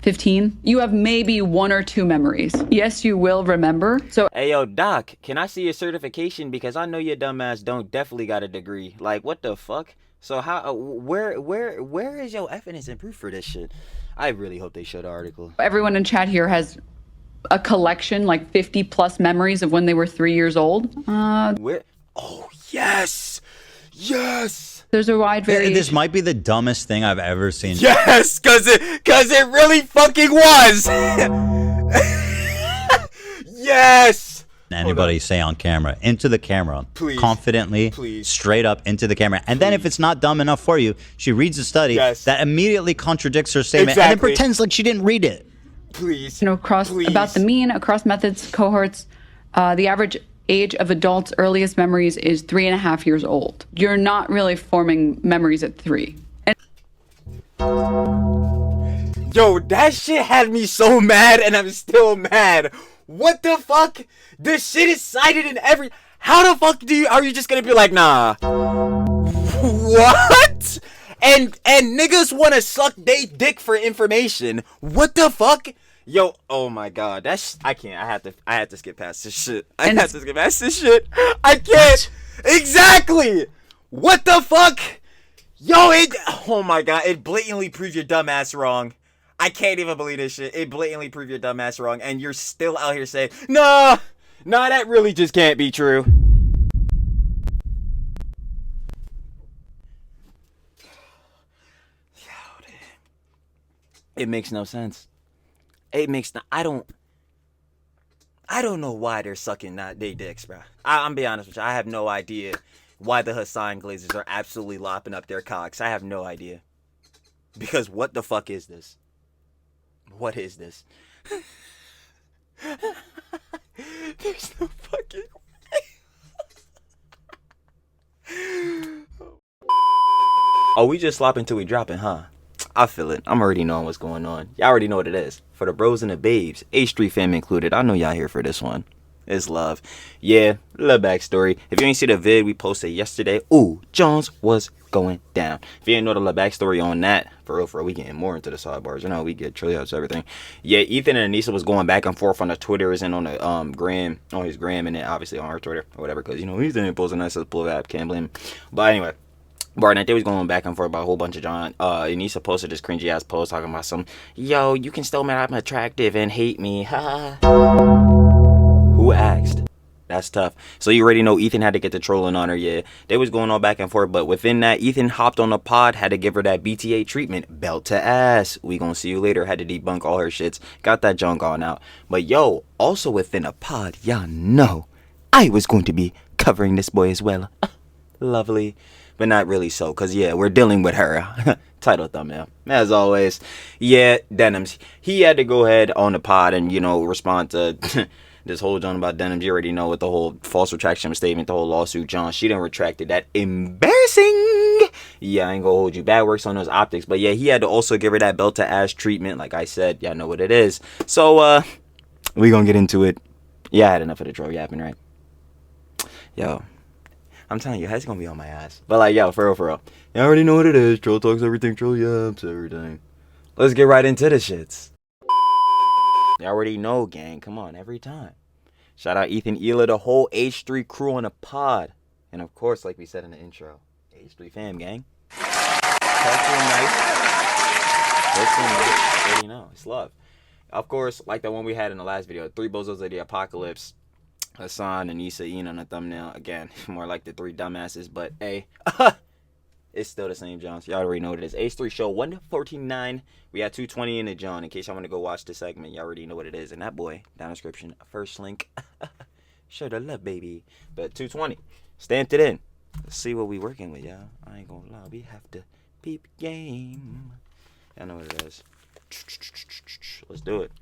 15, you have maybe 1 or 2 memories. Yes, you will remember. So, hey, yo, Doc, can I see your certification? Because I know your dumbass don't definitely got a degree. Like, what the fuck? So how, where is your evidence and proof for this shit? I really hope they show the article. everyone in chat here has a collection, like 50 plus memories of when they were 3 years old. Where? Oh, yes! Yes! There's a wide variation. This might be the dumbest thing I've ever seen. Yes, cause it really fucking was. Yes. Anybody say on camera, into the camera, please, confidently, please, straight up into the camera. And then if it's not dumb enough for you, she reads a study that immediately contradicts her statement and then pretends like she didn't read it. Please. You know, about the mean across methods, cohorts, the average age of adults' earliest memories is 3.5 years old. You're not really forming memories at 3. Yo, that shit had me so mad, and I'm still mad. What the fuck? This shit is cited in every. How the fuck are you just gonna be like, nah? What? And niggas wanna suck they dick for information. What the fuck? Yo, oh my god, that's I can't. I had to skip past this shit. I had to skip past this shit. I can't. Exactly. What the fuck? Yo, oh my god, it blatantly proves your dumbass wrong. I can't even believe this shit. It blatantly proves your dumbass wrong, and you're still out here saying, nah, that really just can't be true. It makes no sense. It makes no. I don't know why they're sucking they dicks, bro. I'm be honest with you. I have no idea why the Hassan Glazers are absolutely lopping up their cocks. I have no idea. Because what the fuck is this? What is this? There's no fucking way. Oh, we just slop until we dropping, huh? I feel it. I'm already knowing what's going on. Y'all already know what it is. For the bros and the babes, H3 fam included, I know y'all here for this one. It's love. Yeah, little backstory. If you ain't see the vid we posted yesterday, ooh, Jones was going down. If you ain't know the little backstory on that, for real, we getting more into the sidebars. You know, we get TrillTalksEverything. Yeah, Ethan and Anissa was going back and forth on the Twitters and on the gram, on his gram, and then obviously on her Twitter or whatever, because, you know, Ethan ain't posting that, so pull that, can't blame him. But anyway. Barnett, they was going back and forth about a whole bunch of John. Anissa posted this cringy ass post talking about some, yo, you can still admit I'm attractive and hate me. Ha. Who asked? That's tough. So you already know Ethan had to get the trolling on her. Yeah, they was going all back and forth, but within that, Ethan hopped on the pod, had to give her that BTA treatment, belt to ass. We gonna see you later. Had to debunk all her shits. Got that junk on out. But yo, also within a pod, y'all know I was going to be covering this boy as well. Lovely. But not really so, because, yeah, we're dealing with her. Title thumbnail. As always, yeah, Denims. He had to go ahead on the pod and, you know, respond to this whole John about Denims. You already know with the whole false retraction statement, the whole lawsuit, John. She didn't retract it. That embarrassing. Yeah, I ain't gonna hold you. Bad works on those optics. But, yeah, he had to also give her that belt to ass treatment. Like I said, y'all know what it is. So, we gonna get into it. Yeah, I had enough of the troll yapping, right? Yo. I'm telling you, it's gonna be on my ass. But like, yo, for real. You already know what it is. Trill talks everything, Trill yaps everything. Let's get right into the shits. You already know, gang. Come on, every time. Shout out Ethan, Ela, the whole H3 crew on the pod. And of course, like we said in the intro, H3 fam, gang. Talk to him nice. Already know, it's love. Of course, like the one we had in the last video, 3 bozos of the apocalypse. Hassan and Issa Ian on the thumbnail. Again, more like the 3 dumbasses, but hey, it's still the same Johns. Y'all already know what it is. H3 show 149. We had 220 in the John. In case y'all want to go watch the segment, y'all already know what it is. And that boy, down description, first link. Show the love, baby. But 220. Stamped it in. Let's see what we working with, y'all. I ain't gonna lie. We have to peep game. Y'all know what it is. Let's do it.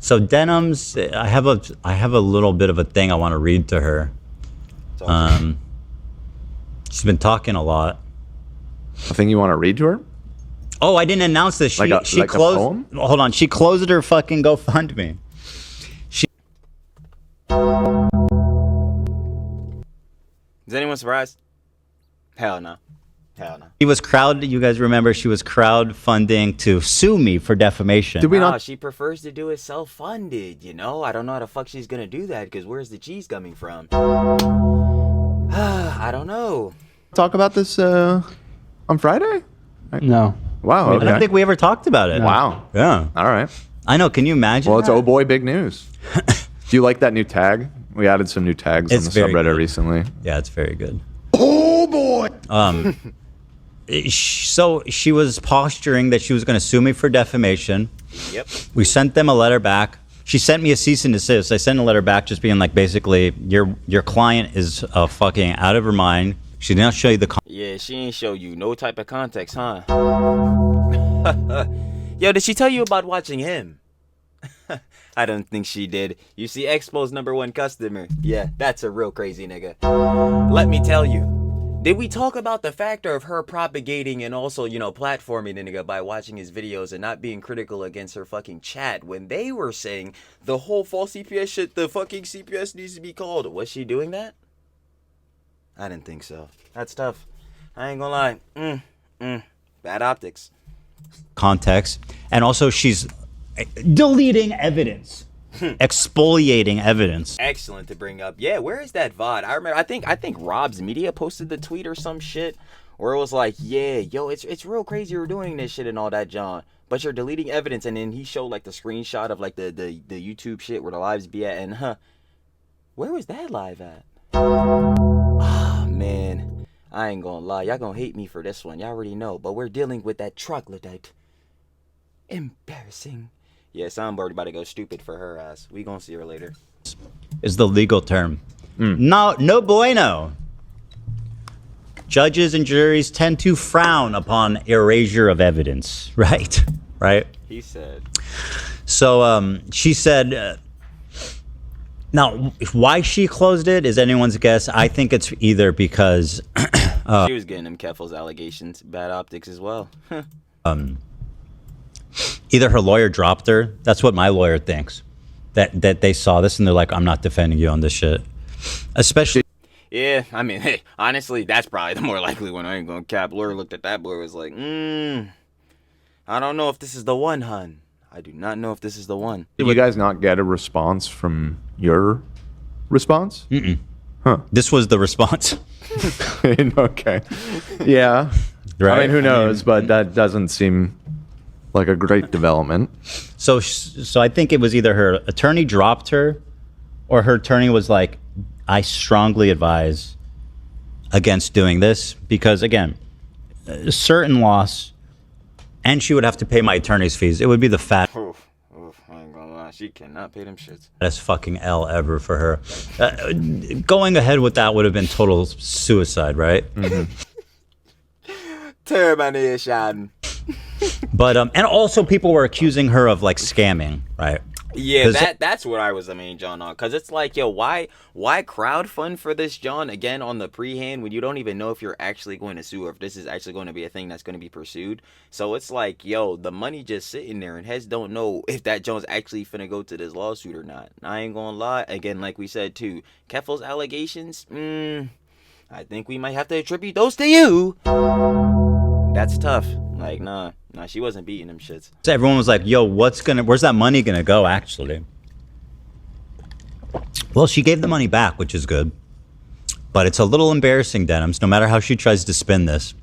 So Denims, I have a little bit of a thing I want to read to her. She's been talking a lot. A thing you want to read to her? Oh, I didn't announce this. She closed. A poem? Hold on. She closed her fucking GoFundMe. Is anyone surprised? Hell no. Hell no. You guys remember she was crowdfunding to sue me for defamation. Did we not? She prefers to do it self-funded, you know? I don't know how the fuck she's gonna do that, because where's the cheese coming from? I don't know. Talk about this on Friday? No. Wow. Okay. I don't think we ever talked about it. Wow. Yeah. All right. I know. Can you imagine? Well, it's that? oh boy, big news. Do you like that new tag? We added some new tags It's on the very subreddit good. recently. Yeah, it's very good. Oh boy. So she was posturing that she was going to sue me for defamation. Yep. We sent them a letter back. She sent me a cease and desist. I sent a letter back just being like, basically, your client is fucking out of her mind. She did not show you the Yeah, she ain't show you no type of context, huh? Yo, did she tell you about watching him? I don't think she did. You see, Expo's #1 customer. Yeah, that's a real crazy nigga. Let me tell you. Did we talk about the factor of her propagating and also, you know, platforming the nigga by watching his videos and not being critical against her fucking chat when they were saying the whole false CPS shit, the fucking CPS needs to be called? Was she doing that? I didn't think so. That's tough. I ain't gonna lie. Bad optics. context. And also she's deleting evidence. Exfoliating evidence. Excellent to bring up. Yeah, where is that VOD? I remember. I think Rob's Media posted the tweet or some shit, where it was like, yeah, yo, it's real crazy you're doing this shit and all that, John. But you're deleting evidence, and then he showed like the screenshot of like the YouTube shit where the lives be at, and where was that live at? Ah, man, I ain't gonna lie, y'all gonna hate me for this one. Y'all already know, but we're dealing with that troglodyte. Embarrassing. Yeah, soundboard about to go stupid for her ass. We gonna see her later. Is the legal term. No bueno. Judges and juries tend to frown upon erasure of evidence. Right? Right? He said. So she said, now, why she closed it is anyone's guess. I think it's either because... she was getting them Keffel's allegations. Bad optics as well. Either her lawyer dropped her. That's what my lawyer thinks. That they saw this and they're like, I'm not defending you on this shit. Especially... Yeah, I mean, hey, honestly, that's probably the more likely one. I ain't gonna cap. Lawyer looked at that boy, was like, I don't know if this is the one, hun. I do not know if this is the one. Did you guys not get a response from your response? Huh. This was the response. Okay. Yeah. Right? I mean, who knows? But that doesn't seem like a great development. So I think it was either her attorney dropped her or her attorney was like, I strongly advise against doing this because, again, a certain loss, and she would have to pay my attorney's fees. It would be the fattest I ain't gonna lie. She cannot pay them shits. fucking L ever for her. Going ahead with that would have been total suicide, right? Tear my ear shining. But and also people were accusing her of like scamming, right? Yeah, that's what I was the main John on, cause it's like, yo, why crowdfund for this, John? Again, on the pre-hand when you don't even know if you're actually going to sue or if this is actually going to be a thing that's going to be pursued. So it's like, yo, the money just sitting there, and heads don't know if that John's actually finna go to this lawsuit or not. I ain't gonna lie. Again, like we said too, Keffel's allegations. I think we might have to attribute those to you. That's tough. Like, nah, she wasn't beating them shits. So everyone was like, yo, where's that money gonna go, actually? Well, she gave the money back, which is good. But it's a little embarrassing, Denims, no matter how she tries to spin this.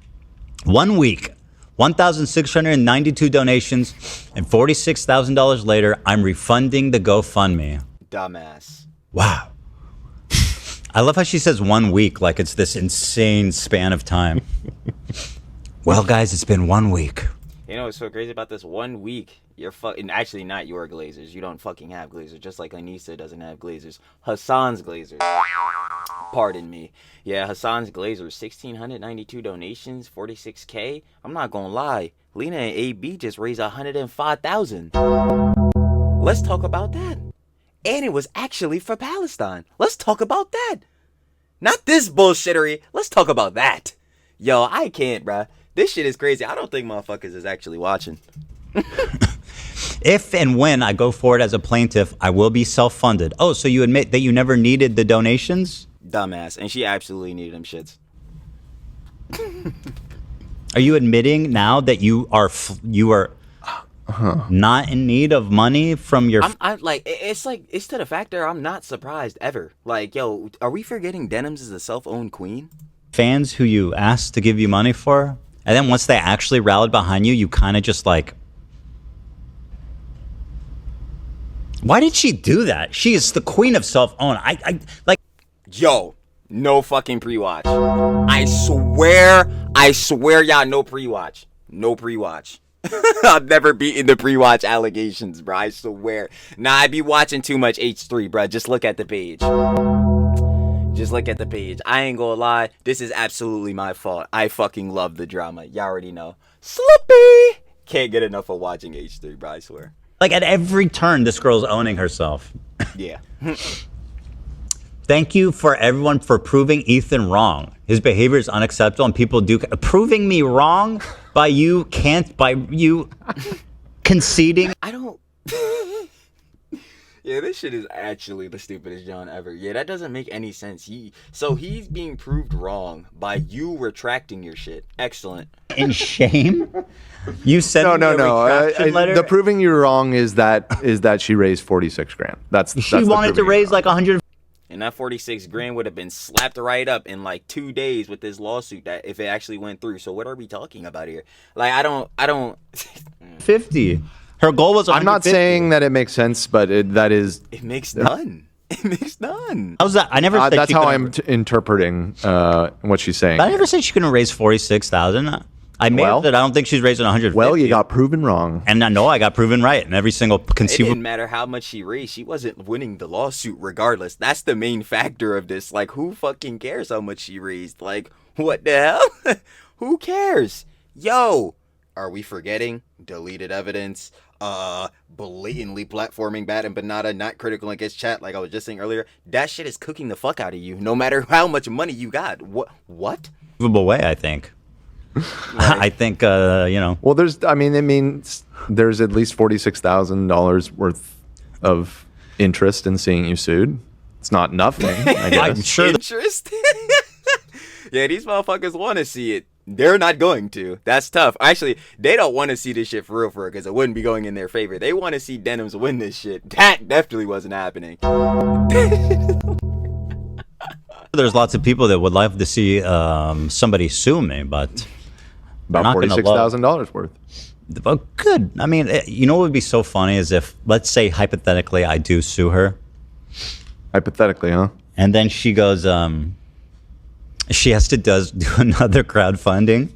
1 week, 1,692 donations, and $46,000 later, I'm refunding the GoFundMe. Dumbass. Wow. I love how she says 1 week like it's this insane span of time. Well, guys, it's been 1 week. You know what's so crazy about this? 1 week, you're actually not your glazers. You don't fucking have glazers, just like Anissa doesn't have glazers. Hassan's glazers. Pardon me. Yeah, Hassan's glazers, 1,692 donations, 46K. I'm not gonna lie, Lena and AB just raised 105,000. Let's talk about that. And it was actually for Palestine. Let's talk about that. Not this bullshittery. Let's talk about that. Yo, I can't, bruh. This shit is crazy. I don't think motherfuckers is actually watching. If and when I go forward as a plaintiff, I will be self-funded. Oh, so you admit that you never needed the donations? Dumbass. And she absolutely needed them shits. Are you admitting now that you are not in need of money from your? I'm like, it's to the factor I'm not surprised ever. Like, yo, are we forgetting Denims is a self-owned queen? Fans who you asked to give you money for, and then once they actually rallied behind you, you kind of just like, why did she do that? She is the queen of self-own. I like. Yo, no fucking pre-watch. I swear, y'all, no pre-watch. No pre-watch. I've never beaten the pre-watch allegations, bro. I swear. Nah, I be watching too much H3, bro. Just look at the page. Just look at the page. I ain't gonna lie. This is absolutely my fault. I fucking love the drama. Y'all already know. Slippy! Can't get enough of watching H3, bro. I swear. Like at every turn, this girl's owning herself. Yeah. Thank you for everyone for proving Ethan wrong. His behavior is unacceptable and people do proving me wrong by you conceding. I don't. Yeah, this shit is actually the stupidest John ever. Yeah, that doesn't make any sense. He's being proved wrong by you retracting your shit. Excellent. In shame? You said No. letter? The proving you wrong is that she raised 46 grand. That's she wanted to raise like 100. And that 46 grand would have been slapped right up in like 2 days with this lawsuit that if it actually went through. So what are we talking about here? Like, I don't 50. Her goal was 150. I'm not saying that it makes sense, but it makes none. It makes none. How's that? I never said that's she how couldn't- I'm interpreting what she's saying. I never said she couldn't raise 46,000. I made Well- that I don't think she's raising 150. Well, you got proven wrong. And I know I got proven right in every single It conceivable. didn't matter how much she raised. She wasn't winning the lawsuit regardless. That's the main factor of this. Like, who fucking cares how much she raised? Like, what the hell? Who cares? Yo, are we forgetting deleted evidence? Blatantly platforming Bad and Banana, not critical against chat, like I was just saying earlier. That shit is cooking the fuck out of you, no matter how much money you got. What? Way, I think. I think, Well, it means there's at least $46,000 worth of interest in seeing you sued. It's not nothing, I guess. I'm sure. Interest? Yeah, these motherfuckers want to see it. They're not going to. That's tough. Actually, they don't want to see this shit for real because it wouldn't be going in their favor. They want to see Denims win this shit. That definitely wasn't happening. There's lots of people that would love to see somebody sue me, but About $46,000 worth. But good. I mean, you know what would be so funny is if, let's say, hypothetically, I do sue her. Hypothetically, huh? And then she goes, she has to do another crowdfunding.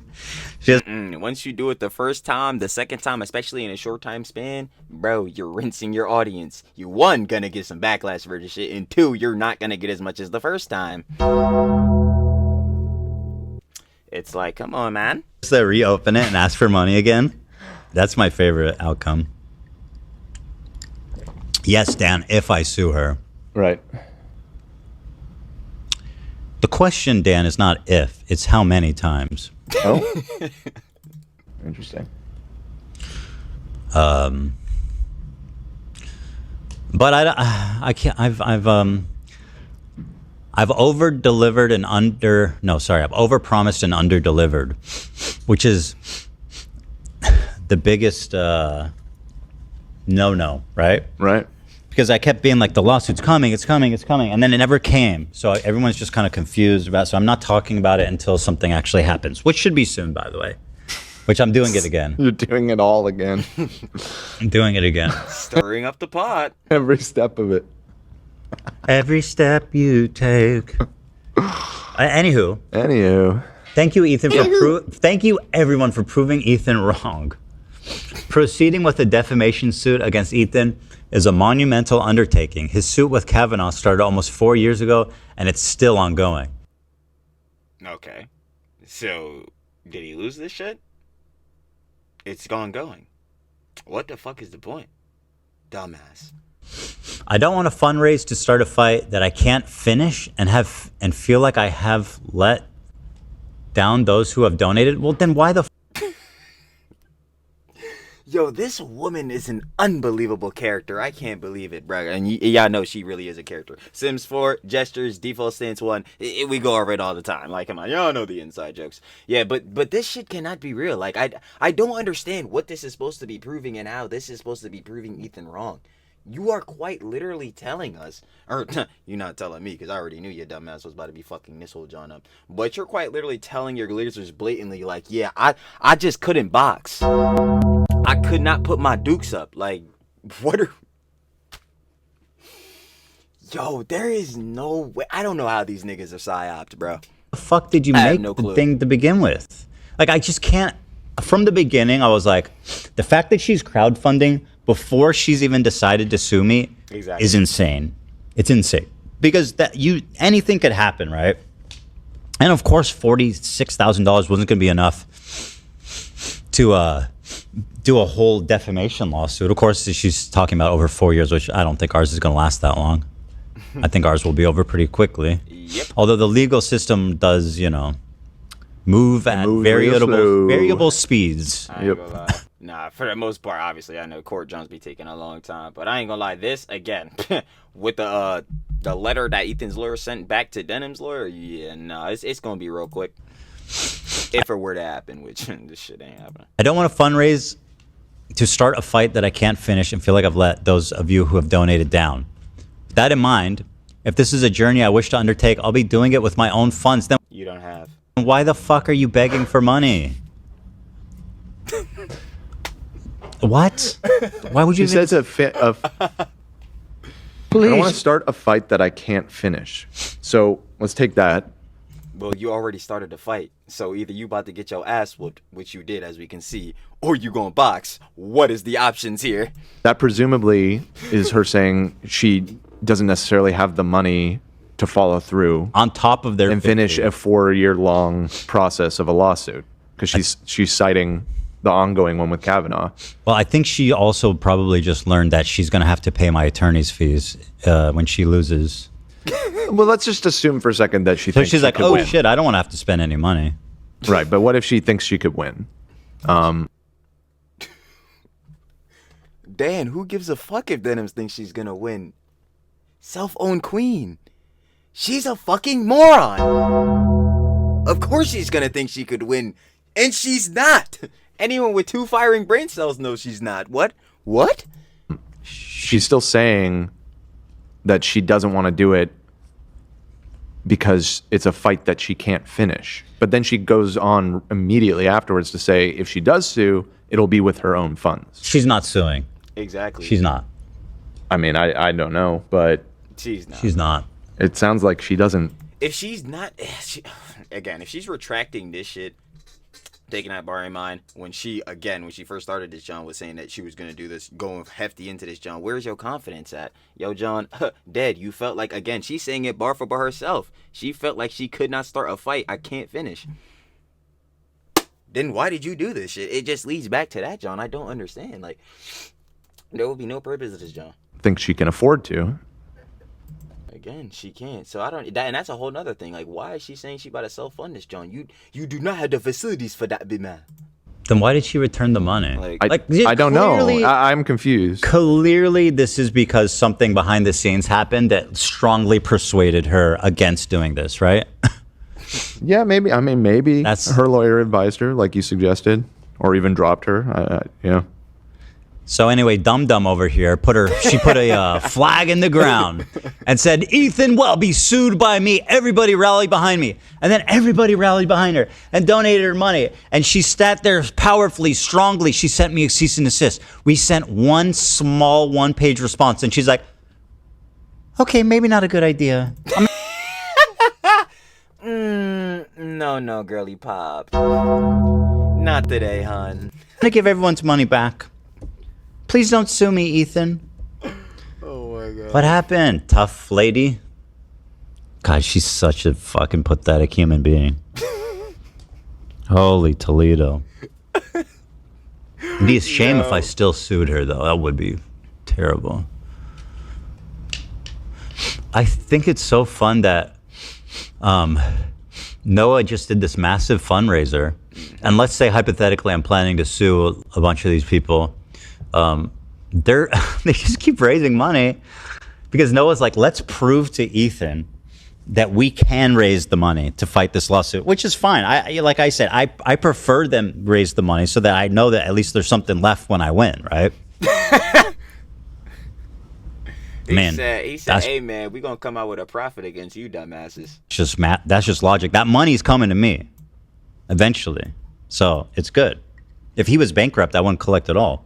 She has, Once you do it the first time, the second time, especially in a short time span, bro, you're rinsing your audience. You, one, gonna get some backlash for this shit, and two, you're not gonna get as much as the first time. It's like, come on, man. to reopen it and ask for money again. That's my favorite outcome. Yes, Dan, if I sue her. Right. The question, Dan, is not if, it's how many times. Oh. Interesting. But I can't. I've over delivered and under. No, sorry, I've over promised and under delivered, which is the biggest no, right? Right. Because I kept being like, the lawsuit's coming, it's coming, it's coming, and then it never came. So everyone's just kind of confused about. So I'm not talking about it until something actually happens, which should be soon, by the way. Which I'm doing it again. You're doing it all again. I'm doing it again. Stirring up the pot. Every step of it. Every step you take. Anywho, thank you, Ethan, thank you, everyone, for proving Ethan wrong. Proceeding with a defamation suit against Ethan is a monumental undertaking. His suit with Kavanaugh started almost 4 years ago, and it's still ongoing. Okay. So, did he lose this shit? It's ongoing. What the fuck is the point? Dumbass. I don't want to fundraise to start a fight that I can't finish and feel like I have let down those who have donated. Well, then why the Yo, this woman is an unbelievable character. I can't believe it, bro. And y'all know she really is a character. Sims 4, gestures, default stance 1. We go over it all the time. Like, come on, y'all know the inside jokes. Yeah, but this shit cannot be real. Like, I don't understand what this is supposed to be proving and how this is supposed to be proving Ethan wrong. You are quite literally telling us, or you're not telling me because I already knew your dumbass was about to be fucking this whole John up. But you're quite literally telling your listeners blatantly, like, yeah, I just couldn't box. I could not put my dukes up. Like, what are... Yo, there is no way. I don't know how these niggas are psyoped, bro. The fuck did you make the thing to begin with? Like, I just can't... From the beginning, I was like, the fact that she's crowdfunding before she's even decided to sue me is insane. It's insane. Because anything could happen, right? And of course, $46,000 wasn't going to be enough to do a whole defamation lawsuit. Of course, she's talking about over 4 years, which I don't think ours is going to last that long. I think ours will be over pretty quickly. Yep. Although the legal system does, move at variable speeds. I ain't gonna lie. Nah, for the most part, obviously, I know court jumps be taking a long time, but I ain't gonna lie. This again, with the letter that Ethan's lawyer sent back to Denim's lawyer, yeah, nah, it's gonna be real quick. If it were to happen, which this shit ain't happening. I don't want to fundraise to start a fight that I can't finish and feel like I've let those of you who have donated down. With that in mind, if this is a journey I wish to undertake, I'll be doing it with my own funds. Then You don't have. why the fuck are you begging for money? What? Why would you? He says Please. I don't want to start a fight that I can't finish. So let's take that. Well, you already started the fight, so either you about to get your ass whooped, which you did, as we can see, or you gonna box. What is the options here? That presumably is her saying she doesn't necessarily have the money to follow through On top of their and finish a 4-year-long process of a lawsuit, because she's citing the ongoing one with Kavanaugh. Well, I think she also probably just learned that she's going to have to pay my attorney's fees when she loses. Well, let's just assume for a second that she So thinks she's she like, could oh win. shit, I don't want to have to spend any money. Right, but what if she thinks she could win? Dan, who gives a fuck if Denims thinks she's gonna win? Self-owned queen. She's a fucking moron. Of course she's gonna think she could win, and she's not. Anyone with 2 firing brain cells knows she's not. What? She's still saying that she doesn't want to do it because it's a fight that she can't finish. But then she goes on immediately afterwards to say if she does sue, it'll be with her own funds. She's not suing. Exactly. She's not. I mean, I don't know, but She's not. She's not. it sounds like she doesn't. If she's not, if she's retracting this shit, taking that bar in mind, when she first started this, John was saying that she was going to do this, going hefty into this, John. Where's your confidence at? Yo, John, dead. You felt like, again, she's saying it bar for bar herself. She felt like she could not start a fight. I can't finish. Then why did you do this shit? It just leads back to that, John. I don't understand. Like, there will be no purpose to this, John. Think she can afford to. Again, she can't. So I don't. And that's a whole nother thing. Like, why is she saying she about to self-fund this, John? You do not have the facilities for that, big man. Then why did she return the money? I don't know. I'm confused. Clearly, this is because something behind the scenes happened that strongly persuaded her against doing this, right? Yeah, maybe. I mean, maybe That's- her lawyer advised her, like you suggested, or even dropped her. Yeah. So anyway, Dum Dum over here she put a flag in the ground and said, Ethan will be sued by me. Everybody rally behind me. And then everybody rallied behind her and donated her money. And she sat there powerfully, strongly. She sent me a cease and desist. We sent one small 1-page response. And she's like, okay, maybe not a good idea. No, girly pop. Not today, hon. I'm going to give everyone's money back. Please don't sue me, Ethan. Oh my god. What happened, tough lady? God, she's such a fucking pathetic human being. Holy Toledo. It'd be a shame if I still sued her, though. That would be terrible. I think it's so fun that Noah just did this massive fundraiser. And let's say, hypothetically, I'm planning to sue a bunch of these people. They're they just keep raising money because Noah's like, let's prove to Ethan that we can raise the money to fight this lawsuit, which is fine. Like I said, I prefer them raise the money so that I know that at least there's something left when I win, right? He said, hey man, we gonna come out with a profit against you dumbasses. Just math. That's just logic. That money's coming to me eventually, so it's good. If he was bankrupt, I wouldn't collect at all.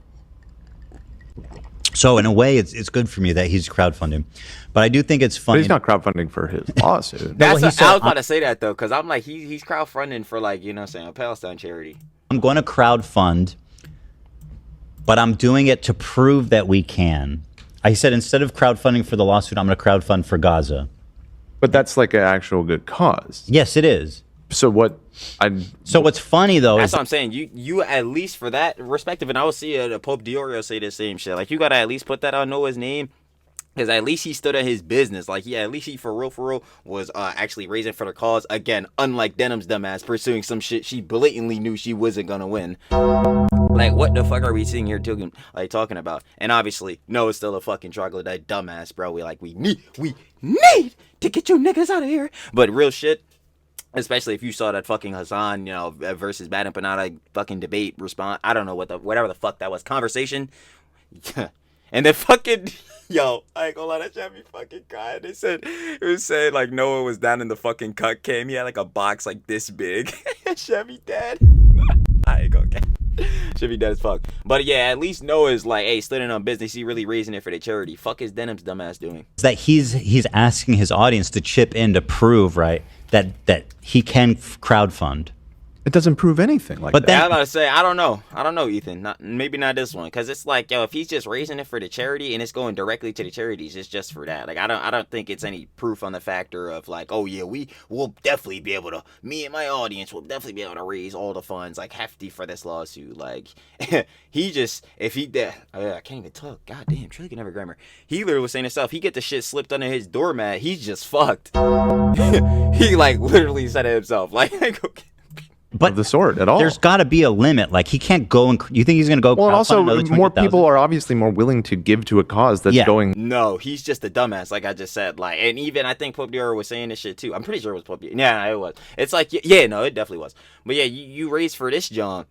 So in a way, it's good for me that he's crowdfunding, but I do think it's funny. But he's not crowdfunding for his lawsuit. I was about to say that though, because I'm like, he's crowdfunding for, like, you know what I'm saying, a Palestine charity. I'm going to crowdfund, but I'm doing it to prove that we can. I said instead of crowdfunding for the lawsuit, I'm going to crowdfund for Gaza. But that's like an actual good cause. Yes, it is. So what? So what's funny though That's is what I'm saying. You at least for that respective, and I will see Pope Diorio say the same shit. Like, you gotta at least put that on Noah's name, because at least he stood at his business. Like, at least he for real was actually raising for the cause. Again, unlike Denims dumbass pursuing some shit she blatantly knew she wasn't gonna win. Like, what the fuck are we sitting here talking about? And obviously, Noah's still a fucking troglodyte dumbass, bro. We need to get you niggas out of here. But real shit, especially if you saw that fucking Hassan, versus Bad Empanada fucking debate response. I don't know whatever the fuck that was, conversation. And then fucking, yo, I ain't gonna lie, that shit me fucking crying. It was saying like Noah was down in the fucking cut came. He had like a box like this big. Shit me dead. I ain't gonna get. Should be dead as fuck. But yeah, at least Noah's like, hey, stood in on business. He really raising it for the charity. Fuck is Denims dumbass doing? that he's asking his audience to chip in to prove, right, that he can crowdfund. It doesn't prove anything like that. I'm about to say, I don't know, Ethan. Maybe not this one, because it's like, yo, if he's just raising it for the charity and it's going directly to the charities, it's just for that. Like, I don't think it's any proof on the factor of like, oh yeah, we'll definitely be able to. Me and my audience will definitely be able to raise all the funds like hefty for this lawsuit. Like, he just I can't even talk. God damn, Trilly can never grammar. He literally was saying himself, he get the shit slipped under his doormat. He's just fucked. He like literally said it himself. Like, okay. But of the sort at all. There's got to be a limit. Like, he can't go and. You think he's going to go? Well, and also more 20,000? people are obviously more willing to give to a cause that's going. No, he's just a dumbass, like I just said. Like, and even I think Pope Dior was saying this shit too. I'm pretty sure it was Pope Dior. Yeah, it was. It's like, yeah, no, it definitely was. But yeah, you raise for this John,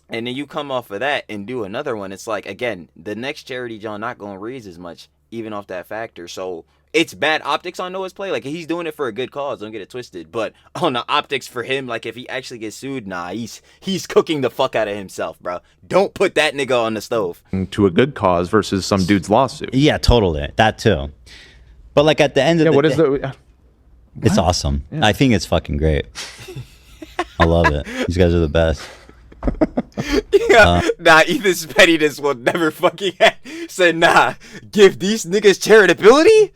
and then you come off of that and do another one. It's like, again, the next charity John not going to raise as much, even off that factor. So it's bad optics on Noah's play. Like, he's doing it for a good cause, don't get it twisted. But on the optics for him, like, if he actually gets sued, nah, he's cooking the fuck out of himself, bro. Don't put that nigga on the stove. To a good cause versus some dude's lawsuit. Yeah, totally. That too. But like at the end of the day, it's awesome. Yeah. I think it's fucking great. I love it. These guys are the best. Nah, Ethan's pettiness will never fucking say, nah, give these niggas charitability?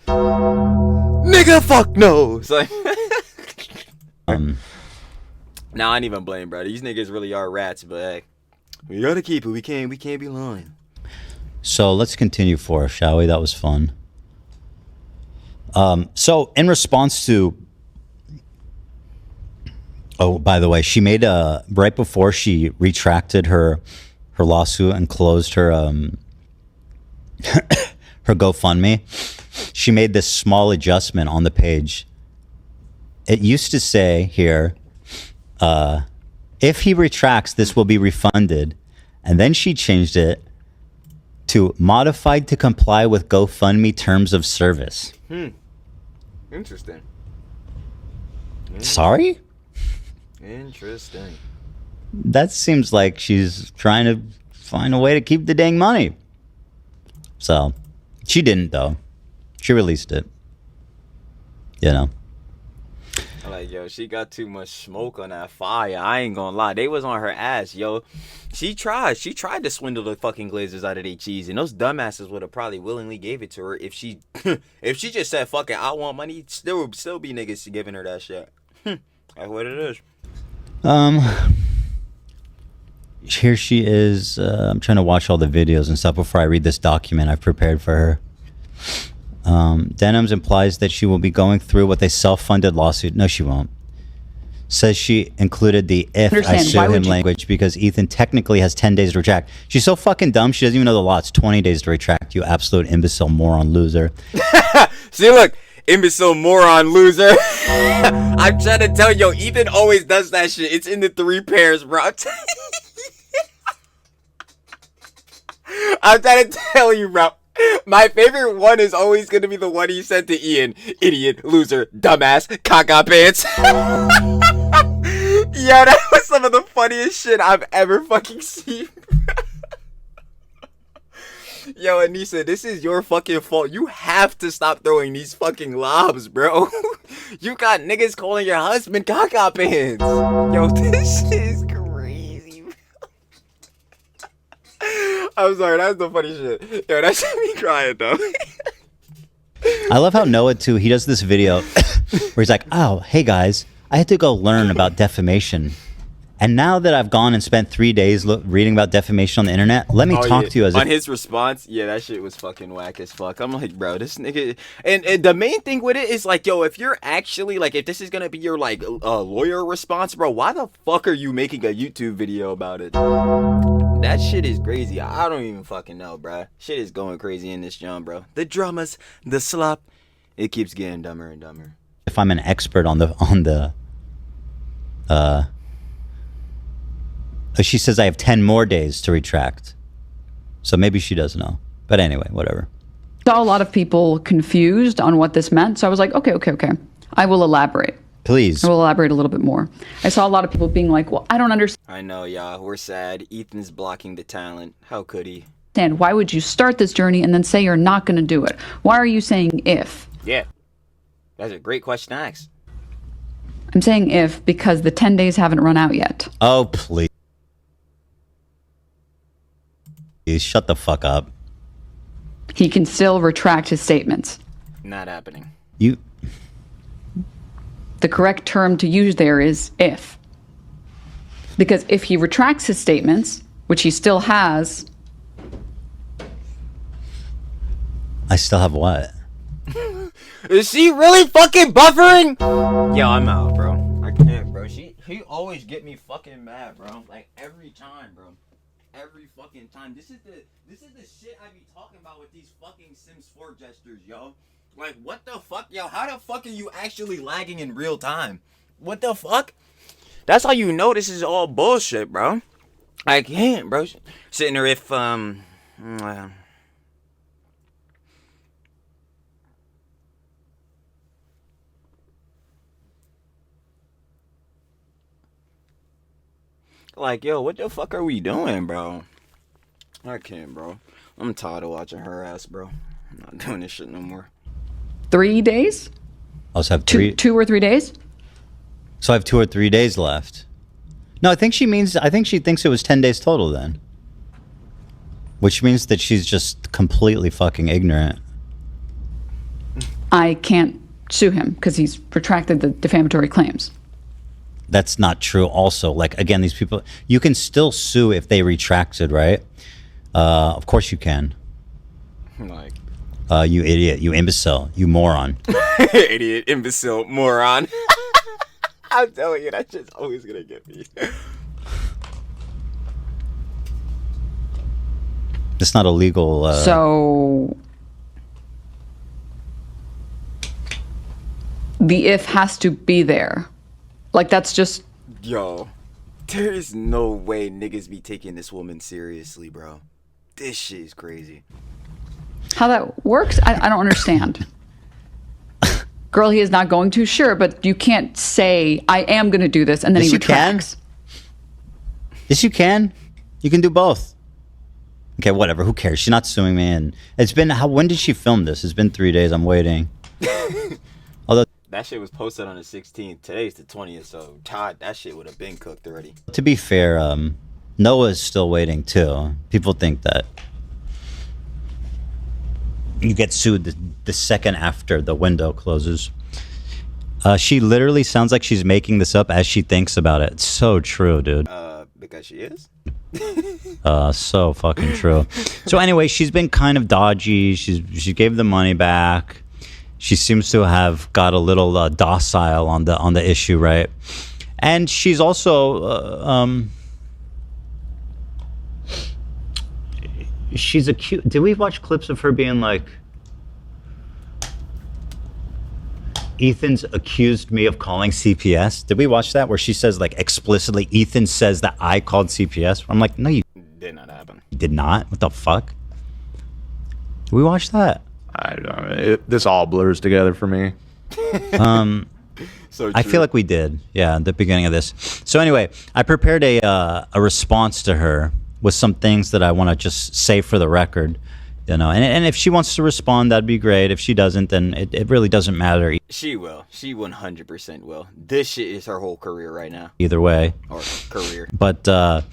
Nigga, fuck no. It's like, nah, I ain't even blame, bro. These niggas really are rats, but hey, we gotta keep it. We can't be lying. So let's continue forth, shall we? That was fun. So in response to, oh, by the way, she made right before she retracted her lawsuit and closed her her GoFundMe, she made this small adjustment on the page. It used to say here, if he retracts, this will be refunded. And then she changed it to modified to comply with GoFundMe terms of service. Interesting. Sorry? Interesting. That seems like she's trying to find a way to keep the dang money. So, she didn't, though. She released it. You know. Like, yo, she got too much smoke on that fire. I ain't gonna lie. They was on her ass, yo. She tried to swindle the fucking Glazers out of their cheese, and those dumbasses would have probably willingly gave it to her if she if she just said, fuck it, I want money. There would still be niggas giving her that shit. That's what it is. Here she is. I'm trying to watch all the videos and stuff before I read this document I've prepared for her. Denims implies that she will be going through with a self-funded lawsuit. No, she won't. says she included the if I Understand, sue why him would you- language because Ethan technically has 10 days to retract. She's so fucking dumb, she doesn't even know the law. It's 20 days to retract, you absolute imbecile moron loser. See, look, imbecile moron loser. I'm trying to tell you, Ethan always does that shit. It's in the 3 pairs, bro. I'm trying to tell you, bro. My favorite one is always gonna be the one he said to Ian. Idiot, loser, dumbass, caca pants. Yo, that was some of the funniest shit I've ever fucking seen. Yo, Anissa, this is your fucking fault. You have to stop throwing these fucking lobs, bro. You got niggas calling your husband caca pants. Yo, this is crazy, bro. I'm sorry, that's the funny shit. Yo, that shit me crying, though. I love how Noah, too, he does this video where he's like, oh, hey guys, I had to go learn about defamation. And now that I've gone and spent 3 days reading about defamation on the internet, let me talk to you as on if... his response, yeah, that shit was fucking whack as fuck. I'm like, bro, this nigga... And the main thing with it is, like, yo, if you're actually, like, if this is gonna be your, like, lawyer response, bro, why the fuck are you making a YouTube video about it? That shit is crazy. I don't even fucking know, bro. Shit is going crazy in this John, bro. The dramas, the slop, it keeps getting dumber and dumber. If I'm an expert on the she says I have 10 more days to retract. So maybe she doesn't know. But anyway, whatever. Saw a lot of people confused on what this meant. So I was like, okay. I will elaborate. Please. I will elaborate a little bit more. I saw a lot of people being like, well, I don't understand. I know, y'all. We're sad. Ethan's blocking the talent. How could he? Why would you start this journey and then say you're not going to do it? Why are you saying if? Yeah. That's a great question to ask. I'm saying if because the 10 days haven't run out yet. Oh, please. Shut the fuck up. He can still retract his statements. Not happening. You... The correct term to use there is if. Because if he retracts his statements, which he still has... I still have what? Is she really fucking buffering? Yo, I'm out, bro. I can't, bro. He always get me fucking mad, bro. Like every time, bro. Every fucking time. This is the shit I be talking about with these fucking Sims 4 gestures, yo. Like, what the fuck, yo? How the fuck are you actually lagging in real time? What the fuck? That's how you know this is all bullshit, bro. I can't, bro. Sitting there if like, yo, what the fuck are we doing, bro? I can't, bro. I'm tired of watching her ass, bro. I'm not doing this shit no more. 3 days? I also have 3... Two or 3 days? So I have 2 or 3 days left. No, I think she thinks it was 10 days total then. Which means that she's just completely fucking ignorant. I can't sue him because he's retracted the defamatory claims. That's not true also. Like, again, these people... You can still sue if they retracted, right? Of course you can. Like... you idiot. You imbecile. You moron. Idiot, imbecile, moron. I'm telling you, that shit's always gonna get me. It's not illegal. So... The if has to be there. Like, that's just... Yo, there is no way niggas be taking this woman seriously, bro. This shit is crazy. How that works, I don't understand. Girl, he is not going to, sure, but you can't say, I am going to do this, and then Yes, he you can. retracts. Yes, you can. You can do both. Okay, whatever. Who cares? She's not suing me. And it's been... When did she film this? It's been 3 days. I'm waiting. Although... That shit was posted on the 16th. Today's the 20th, so Todd, that shit would have been cooked already. To be fair, Noah's still waiting too. People think that you get sued the second after the window closes. She literally sounds like she's making this up as she thinks about it. It's so true, dude. Because she is? So fucking true. So anyway, she's been kind of dodgy. She gave the money back. She seems to have got a little docile on the issue, right? And she's also she's accused. Did we watch clips of her being like, Ethan's accused me of calling CPS? Did we watch that where she says like explicitly, Ethan says that I called CPS? I'm like, no, you Did not happen. did not. What the fuck? Did we watch that? I don't know. This all blurs together for me. So I true. feel like we did. Yeah, at the beginning of this. So anyway, I prepared a response to her with some things that I want to just say for the record. You know, and if she wants to respond, that'd be great. If she doesn't, then it really doesn't matter She will. She 100% will. This shit is her whole career right now. either way. Or career. But I'm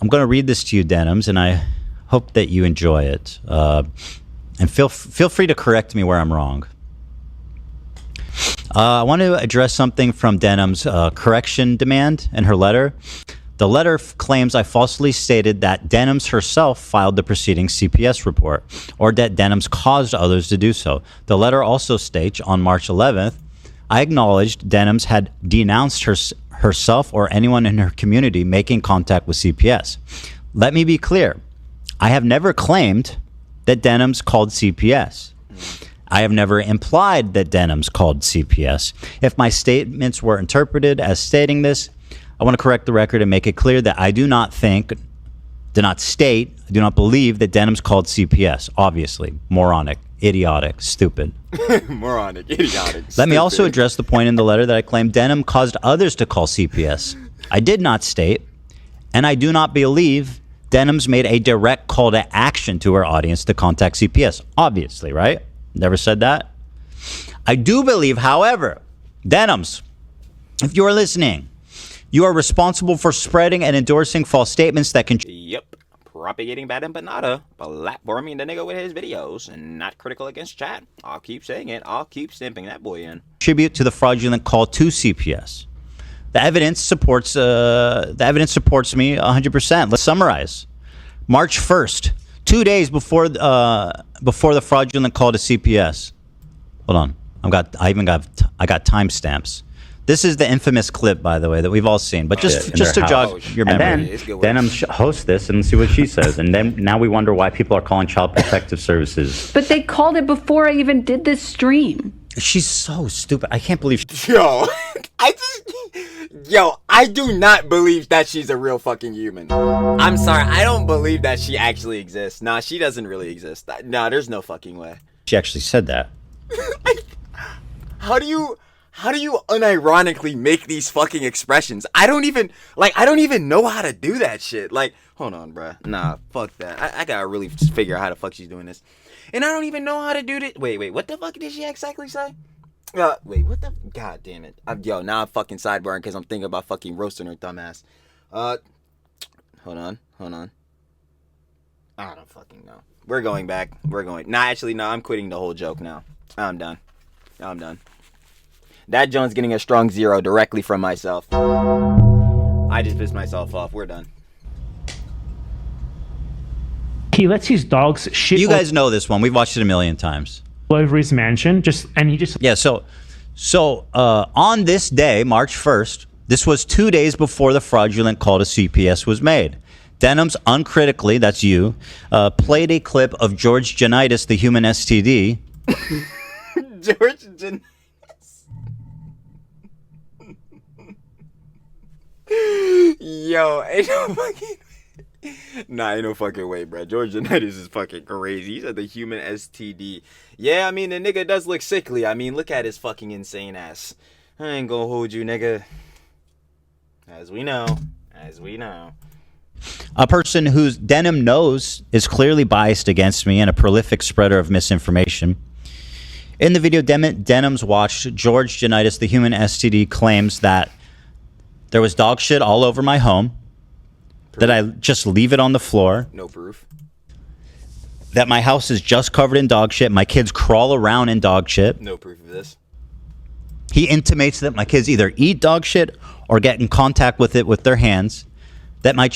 going to read this to you, Denims, and I hope that you enjoy it. And feel free to correct me where I'm wrong. I want to address something from Denim's correction demand in her letter. The letter claims I falsely stated that Denims herself filed the preceding CPS report, or that Denims caused others to do so. The letter also states, on March 11th, I acknowledged Denims had denounced herself or anyone in her community making contact with CPS. Let me be clear. I have never claimed that Denims called CPS. I have never implied that Denims called CPS. If my statements were interpreted as stating this, I want to correct the record and make it clear that I do not state, I do not believe that Denims called CPS. Obviously, moronic, idiotic, stupid. Moronic, idiotic. Let me also stupid. address the point in the letter that I claim Denim caused others to call CPS. I did not state, and I do not believe Denims made a direct call to action to her audience to contact CPS. Obviously, right? Never said that. I do believe, however, Denims, if you are listening, you are responsible for spreading and endorsing false statements that can Yep. Propagating bad empanada, platforming the nigga with his videos, and not critical against chat. I'll keep saying it. I'll keep stamping that boy in. contribute to the fraudulent call to CPS. The evidence supports me 100%. Let's summarize. March 1st, 2 days before the fraudulent call to CPS. Hold on. I got timestamps. This is the infamous clip, by the way, that we've all seen. But just to jog your And memory. then It's good work. Denim hosts this and see what she says. And then now we wonder why people are calling Child Protective Services. But they called it before I even did this stream. She's so stupid. I can't believe Yo, I do not believe that she's a real fucking human. I'm sorry, I don't believe that she actually exists. Nah, she doesn't really exist. Nah, there's no fucking way. she actually said that. How do you unironically make these fucking expressions? I don't even know how to do that shit. Like, hold on, bruh. Nah, fuck that. I gotta really figure out how the fuck she's doing this. And I don't even know how to do this. Wait, what the fuck did she exactly say? Wait, what the? God damn it. Now I'm fucking sidebarring because I'm thinking about fucking roasting her dumbass. Hold on. I don't fucking know. We're going back. I'm quitting the whole joke now. I'm done. That Jones getting a strong 0 directly from myself. I just pissed myself off. We're done. He lets his dogs shit You guys know this one. We've watched it a million times. all over his mansion. He just Yeah, so on this day, March 1st, this was 2 days before the fraudulent call to CPS was made. Denims uncritically, that's you, played a clip of George Janitis, the human STD. George Janitis. Yo, ain't no fucking... Nah, ain't no fucking way, bro. George Janitis is fucking crazy. He's at the human STD. Yeah, I mean, the nigga does look sickly. I mean, look at his fucking insane ass. I ain't gonna hold you, nigga. As we know. A person whose Denim knows is clearly biased against me and a prolific spreader of misinformation. In the video Denims watched, George Janitis, the human STD, claims that there was dog shit all over my home, that I just leave it on the floor, No proof. that my house is just covered in dog shit, my kids crawl around in dog shit. No proof of this. He intimates that my kids either eat dog shit or get in contact with it with their hands, that my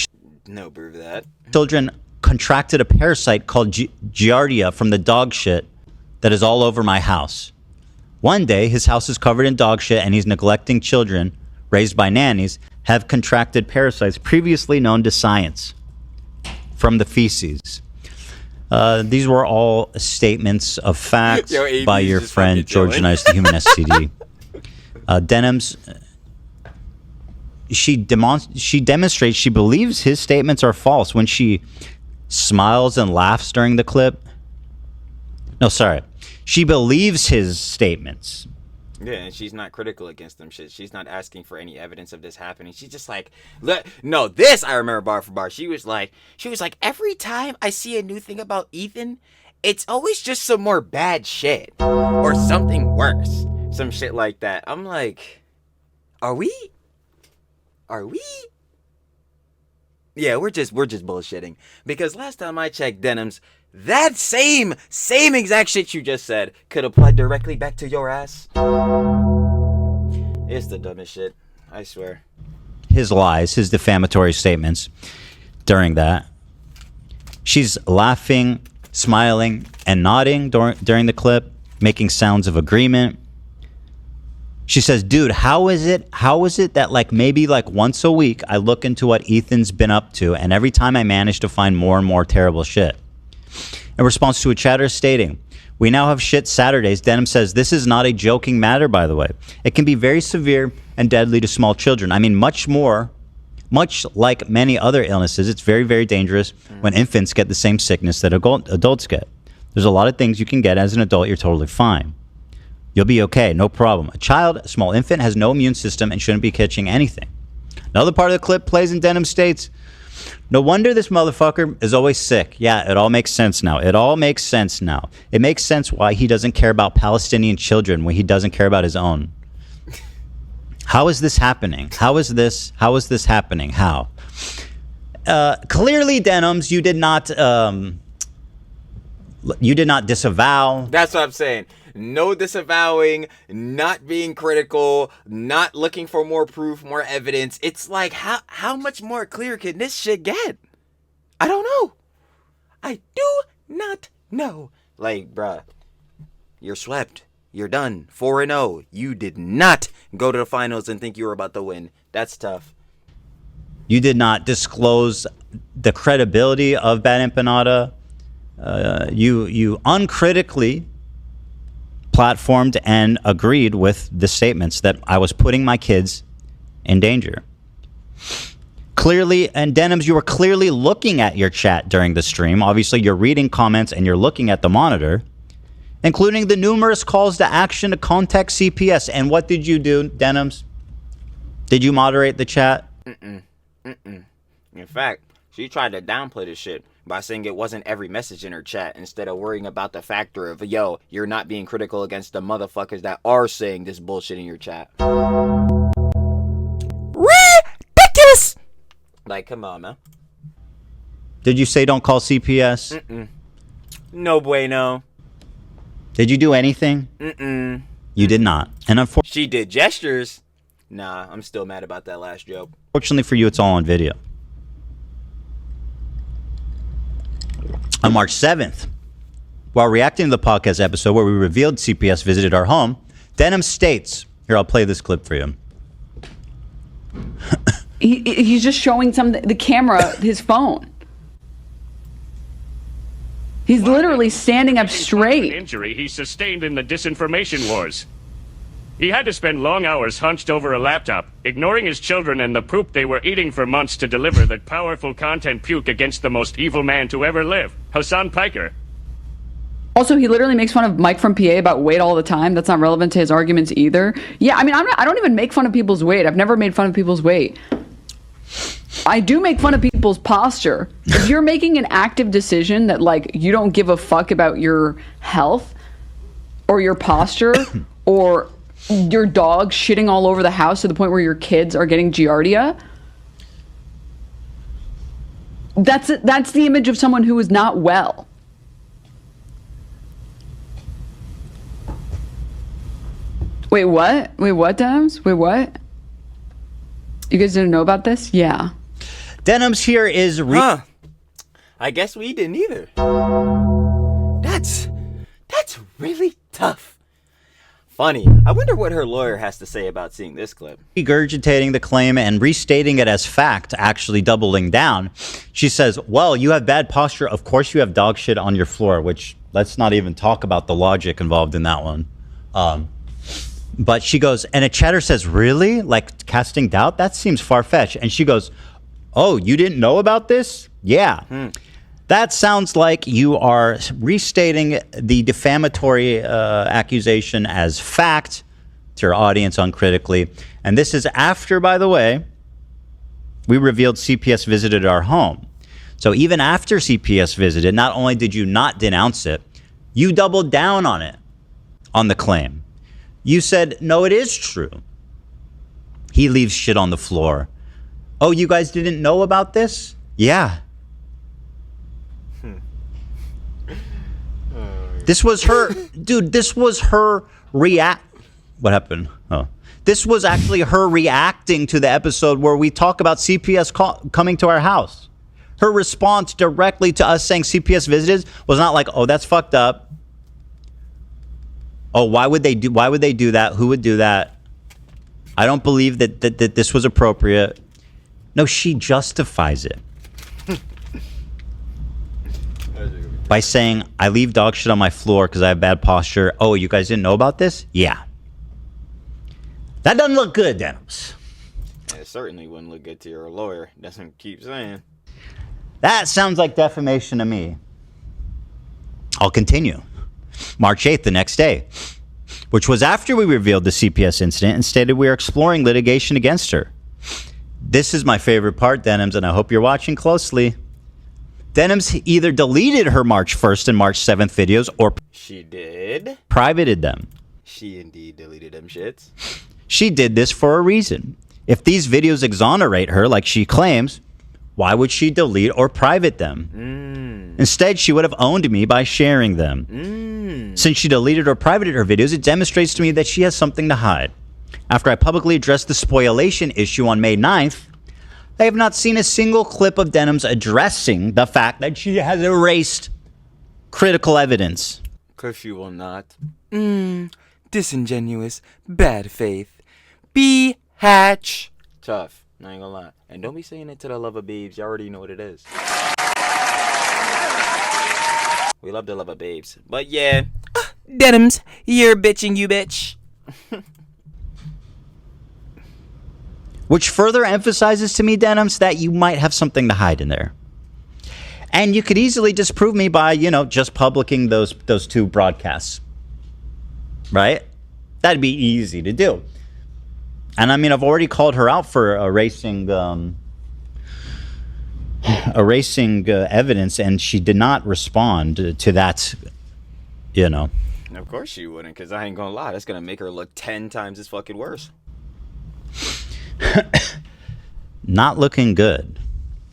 No proof of that. children contracted a parasite called Giardia from the dog shit that is all over my house. One day, his house is covered in dog shit and he's neglecting children, raised by nannies have contracted parasites previously known to science from the feces. These were all statements of facts by your friend George Nice, the human STD. Denims, she demonstrates she believes his statements are false when she smiles and laughs during the clip. No, sorry. She believes his statements. Yeah, and she's not critical against them shit. She's not asking for any evidence of this happening. She's just like, look, no, this I remember bar for bar. She was like, every time I see a new thing about Ethan, it's always just some more bad shit or something worse, some shit like that. I'm like, are we? Yeah, we're just bullshitting, because last time I checked, Denims, that same exact shit you just said could apply directly back to your ass. It's the dumbest shit, I swear. His lies, his defamatory statements during that. She's laughing, smiling, and nodding during the clip, making sounds of agreement. She says, dude, how is it that like maybe like once a week I look into what Ethan's been up to, and every time I manage to find more and more terrible shit? In response to a chatter stating, we now have shit Saturdays, Denim says, this is not a joking matter, by the way. It can be very severe and deadly to small children. I mean, much like many other illnesses, it's very, very dangerous when infants get the same sickness that adults get. There's a lot of things you can get as an adult, you're totally fine. You'll be okay, no problem. A small infant, has no immune system and shouldn't be catching anything. Another part of the clip plays in Denim states, no wonder this motherfucker is always sick. Yeah, it all makes sense now. It makes sense why he doesn't care about Palestinian children when he doesn't care about his own. How is this happening? How is this happening? How? Clearly, Denims, you did not disavow. That's what I'm saying. No disavowing, not being critical, not looking for more proof, more evidence. It's like, how much more clear can this shit get? I don't know. I do not know. Like, bruh, you're swept. You're done. 4-0. You did not go to the finals and think you were about to win. That's tough. You did not disclose the credibility of Bad Empanada. You uncritically platformed and agreed with the statements that I was putting my kids in danger. Clearly, and Denims, you were clearly looking at your chat during the stream. Obviously, you're reading comments and you're looking at the monitor, including the numerous calls to action to contact CPS. And what did you do, Denims? Did you moderate the chat? In fact, she tried to downplay this shit by saying it wasn't every message in her chat, instead of worrying about the factor of, yo, you're not being critical against the motherfuckers that are saying this bullshit in your chat. Ridiculous! Like, come on, man. Did you say don't call CPS? No bueno. Did you do anything? You did not. And unfortunately, She did gestures. Nah, I'm still mad about that last joke. fortunately for you, it's all on video. On March 7th, while reacting to the podcast episode where we revealed CPS visited our home, Denim states, here, I'll play this clip for you. He's just showing the camera his phone. He's literally standing up straight. Injury he sustained in the disinformation wars. He had to spend long hours hunched over a laptop, ignoring his children and the poop they were eating for months to deliver that powerful content puke against the most evil man to ever live, Hassan Piker. Also, he literally makes fun of Mike from PA about weight all the time. That's not relevant to his arguments either. Yeah, I mean, I don't even make fun of people's weight. I've never made fun of people's weight. I do make fun of people's posture. If you're making an active decision that, like, you don't give a fuck about your health or your posture or your dog shitting all over the house to the point where your kids are getting giardia, that's the image of someone who is not well. Wait, what? Wait, what, Denims? Wait, what? You guys didn't know about this? Yeah. Denims here is... I guess we didn't either. That's really tough. Funny. I wonder what her lawyer has to say about seeing this clip. Regurgitating the claim and restating it as fact, actually doubling down. She says, well, you have bad posture. Of course you have dog shit on your floor, which let's not even talk about the logic involved in that one. But she goes, and a chatter says, really? Like casting doubt? That seems far-fetched. And she goes, oh, you didn't know about this? Yeah. That sounds like you are restating the defamatory accusation as fact to your audience uncritically. And this is after, by the way, we revealed CPS visited our home. So even after CPS visited, not only did you not denounce it, you doubled down on it, on the claim. You said, no, it is true. He leaves shit on the floor. Oh, you guys didn't know about this? Yeah. This was her, dude, this was her what happened? Oh. This was actually her reacting to the episode where we talk about CPS coming to our house. Her response directly to us saying CPS visited was not like, oh, that's fucked up. Oh, why would they do that? Who would do that? I don't believe that this was appropriate. No, she justifies it. By saying, I leave dog shit on my floor because I have bad posture. Oh, you guys didn't know about this? Yeah. That doesn't look good, Denims. It certainly wouldn't look good to your lawyer. Doesn't keep saying. That sounds like defamation to me. I'll continue. March 8th, the next day, which was after we revealed the CPS incident and stated we are exploring litigation against her. This is my favorite part, Denims, and I hope you're watching closely. Denims either deleted her March 1st and March 7th videos or She did. privated them. She indeed deleted them shits. She did this for a reason. If these videos exonerate her like she claims, why would she delete or private them? Instead, she would have owned me by sharing them. Since she deleted or privated her videos, it demonstrates to me that she has something to hide. After I publicly addressed the spoliation issue on May 9th, I have not seen a single clip of Denims addressing the fact that she has erased critical evidence. Cause she will not. Disingenuous, bad faith, hatch. Tough, I ain't gonna lie. And don't be saying it to the lover babes, you already know what it is. We love the lover babes. But yeah, Denims, you're bitching, you bitch. Which further emphasizes to me, Denims, that you might have something to hide in there. And you could easily disprove me by, just publishing those two broadcasts. Right? That'd be easy to do. And I mean, I've already called her out for erasing evidence, and she did not respond to that, Of course she wouldn't, because I ain't gonna lie, that's gonna make her look 10 times as fucking worse. Not looking good,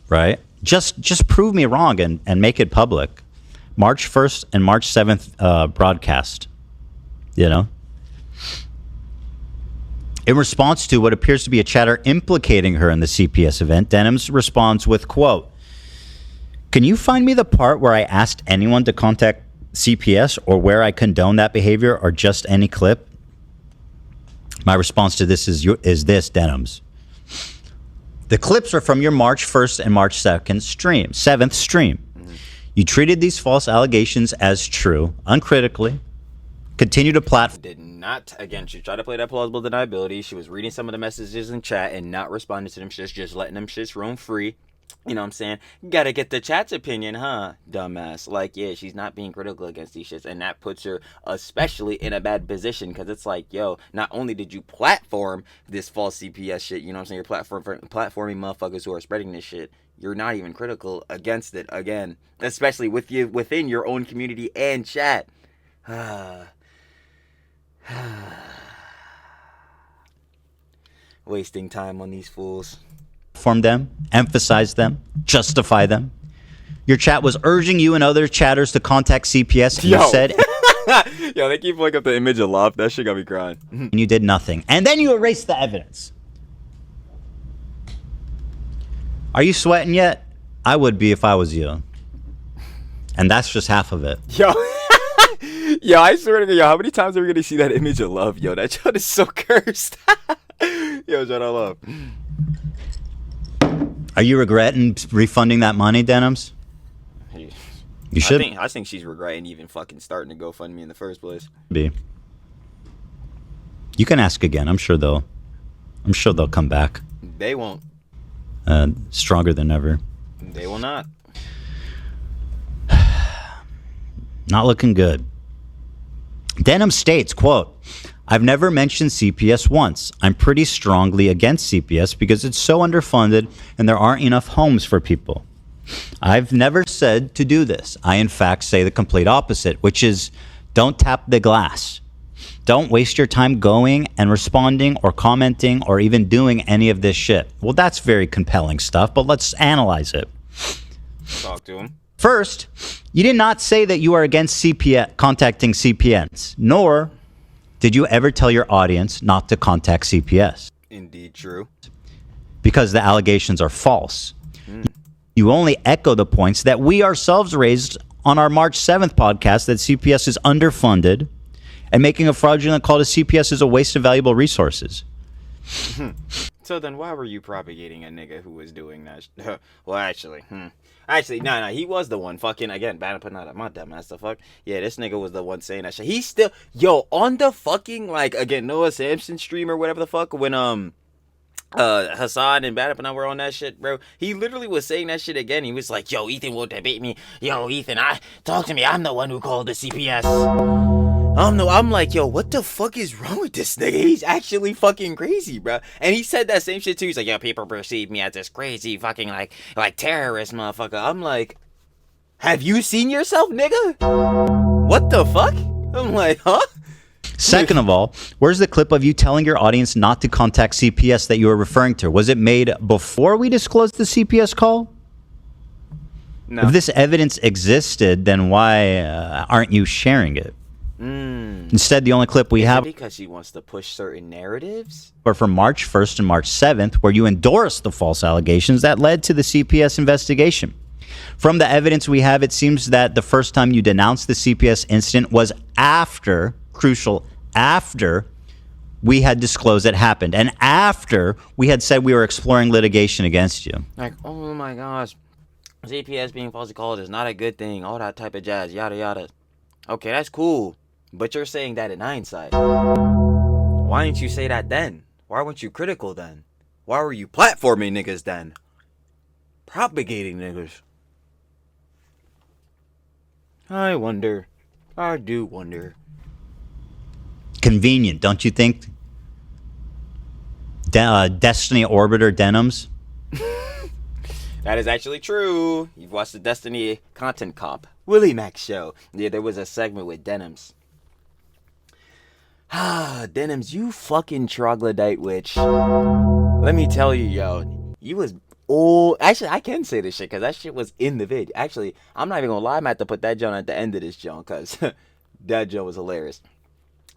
right? Just prove me wrong and make it public. March 1st and March 7th broadcast, In response to what appears to be a chatter implicating her in the CPS event, Denims responds with, quote, "Can you find me the part where I asked anyone to contact CPS or where I condone that behavior or just any clip?" My response to this is this, Denims. The clips are from your March 1st and March 7th stream. You treated these false allegations as true, uncritically, continue to Did not, again, she tried to play that plausible deniability. She was reading some of the messages in chat and not responding to them shits, just letting them shits roam free. You know what I'm saying? Gotta get the chat's opinion, huh? Dumbass. Like, yeah, she's not being critical against these shits, and that puts her especially in a bad position, because it's like, yo, not only did you platform this false CPS shit, you know what I'm saying? You're platforming motherfuckers who are spreading this shit. You're not even critical against it, again. Especially within your own community and chat. Wasting time on these fools. Form them, emphasize them, justify them. Your chat was urging you and other chatters to contact CPS, and you said... Yo, they keep pulling up the image of love. That shit got me crying. And you did nothing. And then you erased the evidence. Are you sweating yet? I would be if I was you. And that's just half of it. Yo, Yo, I swear to God, yo, how many times are we gonna see that image of love? Yo, that shit is so cursed. Yo, shut up, love. Are you regretting refunding that money, Denims? You should I think she's regretting even fucking starting to GoFundMe in the first place. be. You can ask again. I'm sure they'll come back. They won't. Stronger than ever. They will not. Not looking good. Denim states, quote, I've never mentioned CPS once. I'm pretty strongly against CPS because it's so underfunded and there aren't enough homes for people. I've never said to do this. I, in fact, say the complete opposite, which is don't tap the glass. Don't waste your time going and responding or commenting or even doing any of this shit. Well, that's very compelling stuff, but let's analyze it. Talk to him. First, you did not say that you are against contacting CPNs, nor did you ever tell your audience not to contact CPS. Indeed true. Because the allegations are false. You only echo the points that we ourselves raised on our March 7th podcast that CPS is underfunded and making a fraudulent call to CPS is a waste of valuable resources. So then why were you propagating a nigga who was doing that? Well, actually, no, he was the one fucking, again, bad at putting out my dumb ass the fuck. Yeah, this nigga was the one saying that shit. He's still, yo, on the fucking, like, again, Noah Samson stream or whatever the fuck, when, Hassan and Bad Up were on that shit, bro. He literally was saying that shit again. He was like, yo, Ethan won't debate me. Yo, Ethan, talk to me. I'm the one who called the CPS. I'm like, yo, what the fuck is wrong with this nigga? He's actually fucking crazy, bro. And he said that same shit too. He's like, yo, people perceive me as this crazy fucking like terrorist motherfucker. I'm like, have you seen yourself, nigga? What the fuck? I'm like, huh? Second of all, where's the clip of you telling your audience not to contact CPS that you were referring to? Was it made before we disclosed the CPS call? No. If this evidence existed, then why aren't you sharing it? Instead, the only clip we have because he wants to push certain narratives are from March 1st and March 7th, where you endorsed the false allegations that led to the CPS investigation. From the evidence we have, it seems that the first time you denounced the CPS incident was after we had disclosed it happened and after we had said we were exploring litigation against you. Like, oh my gosh, CPS being falsely called is not a good thing, all that type of jazz, yada yada. Okay, that's cool, but you're saying that in hindsight. Why didn't you say that then? Why weren't you critical then? Why were you platforming niggas then? Propagating niggas? I do wonder. Convenient, don't you think? Destiny Orbiter Denims. That is actually true. You've watched the Destiny Content Cop Willie Mac show. Yeah, there was a segment with Denims. Denims, you fucking troglodyte witch. Let me tell you, yo, you was old. Actually, I can say this shit because that shit was in the vid. Actually, I'm not even gonna lie. I'm gonna have to put that John at the end of this John because that John was hilarious.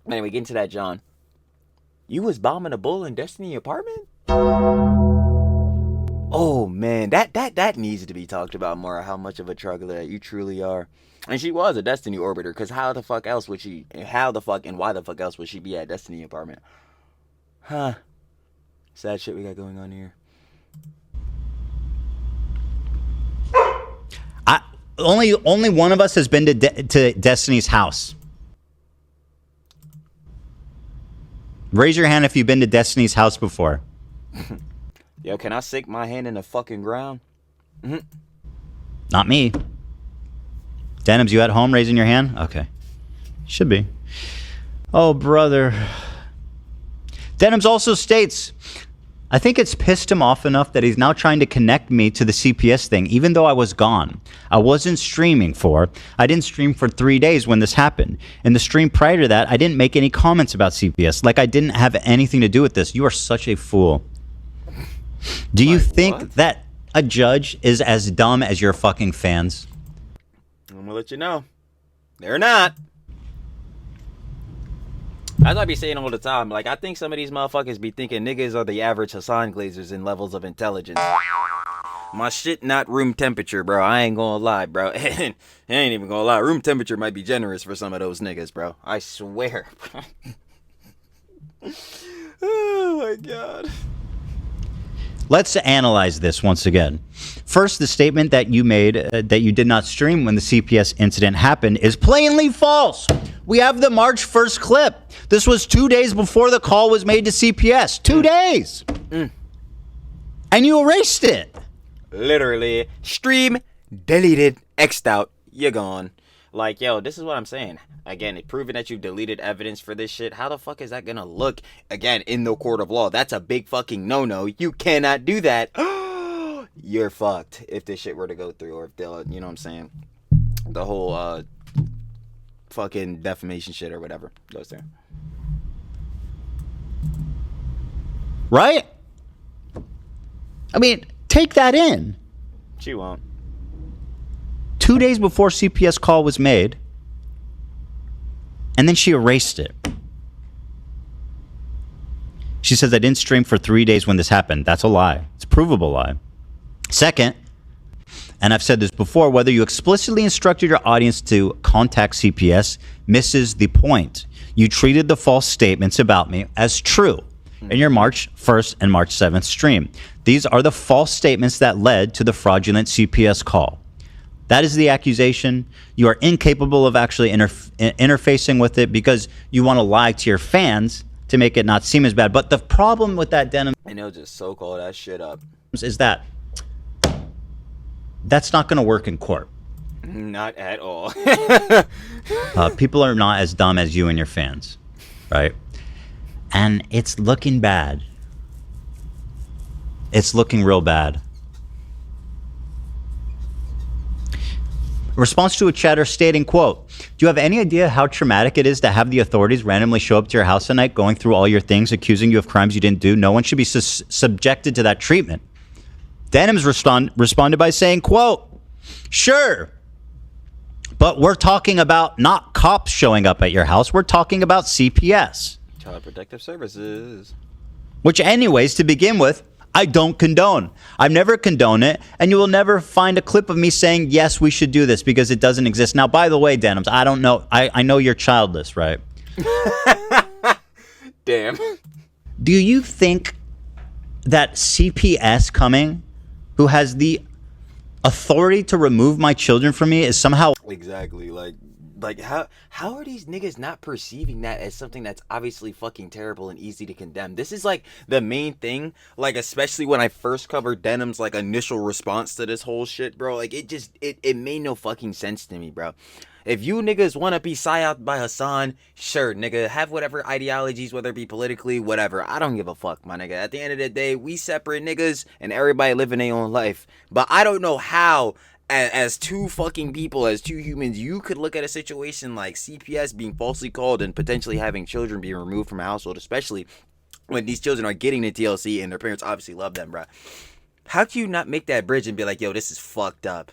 Anyway, get into that, John. You was bombing a bull in Destiny apartment? Oh man, that needs to be talked about more. How much of a troglodyte you truly are. And she was a Destiny orbiter, because how the fuck else would she? How the fuck and why the fuck else would she be at Destiny apartment? Huh? Sad shit we got going on here. Only one of us has been to Destiny's house. Raise your hand if you've been to Destiny's house before. Yo, can I sink my hand in the fucking ground? Not me. Denims, you at home raising your hand? Okay. Should be. Oh, brother. Denims also states, I think it's pissed him off enough that he's now trying to connect me to the CPS thing, even though I was gone. I didn't stream for 3 days when this happened. In the stream prior to that, I didn't make any comments about CPS, like I didn't have anything to do with this. You are such a fool. Do you think that a judge is as dumb as your fucking fans? I'm gonna let you know. They're not. As I be saying all the time, like, I think some of these motherfuckers be thinking niggas are the average Hassan Glazers in levels of intelligence. My shit not room temperature, bro. I ain't gonna lie, bro. I ain't even gonna lie. Room temperature might be generous for some of those niggas, bro. I swear. Oh my god. Let's analyze this once again. First, the statement that you made that you did not stream when the CPS incident happened is plainly false. We have the March 1st clip. This was 2 days before the call was made to CPS. 2 days. And you erased it. Literally. Stream, deleted, X'd out. You're gone. Like, yo, this is what I'm saying. Again, it proving that you've deleted evidence for this shit. How the fuck is that gonna look, again, in the court of law? That's a big fucking no-no. You cannot do that. You're fucked if this shit were to go through, or if they'll, you know what I'm saying? The whole, fucking defamation shit or whatever goes there. Right? I mean, take that in. She won't. 2 days before CPS call was made, and then she erased it. She says, I didn't stream for 3 days when this happened. That's a lie. It's a provable lie. Second, and I've said this before, whether you explicitly instructed your audience to contact CPS misses the point. You treated the false statements about me as true in your March 1st and March 7th stream. These are the false statements that led to the fraudulent CPS call. That is the accusation. You are incapable of actually interfacing with it because you want to lie to your fans to make it not seem as bad. But the problem with that Denims, And they'll just so-call that shit up. is that that's not going to work in court. Not at all. People are not as dumb as you and your fans, right? And it's looking bad. It's looking real bad. Response to a chatter stating, quote, do you have any idea how traumatic it is to have the authorities randomly show up to your house at night, going through all your things, accusing you of crimes you didn't do? No one should be subjected to that treatment. Denims responded by saying, quote, sure, but we're talking about not cops showing up at your house. We're talking about CPS. Child Protective Services. Which anyways, to begin with, I don't condone. I've never condoned it, and you will never find a clip of me saying, yes, we should do this, because it doesn't exist. Now, by the way, Denims, I don't know. I know you're childless, right? Damn. Do you think that CPS coming, who has the authority to remove my children from me, is somehow... Exactly. Like how are these niggas not perceiving that as something that's obviously fucking terrible and easy to condemn? This is like the main thing, like especially when I first covered Denim's like initial response to this whole shit, bro. Like it made no fucking sense to me, bro. If you niggas want to be psyoped by Hassan, sure, nigga, have whatever ideologies, whether it be politically, whatever. I don't give a fuck, my nigga. At the end of the day, we separate niggas and everybody living their own life. But I don't know how, as two fucking people, as two humans, you could look at a situation like CPS being falsely called and potentially having children being removed from a household, especially when these children are getting the TLC and their parents obviously love them, bro. How can you not make that bridge and be like, yo, this is fucked up?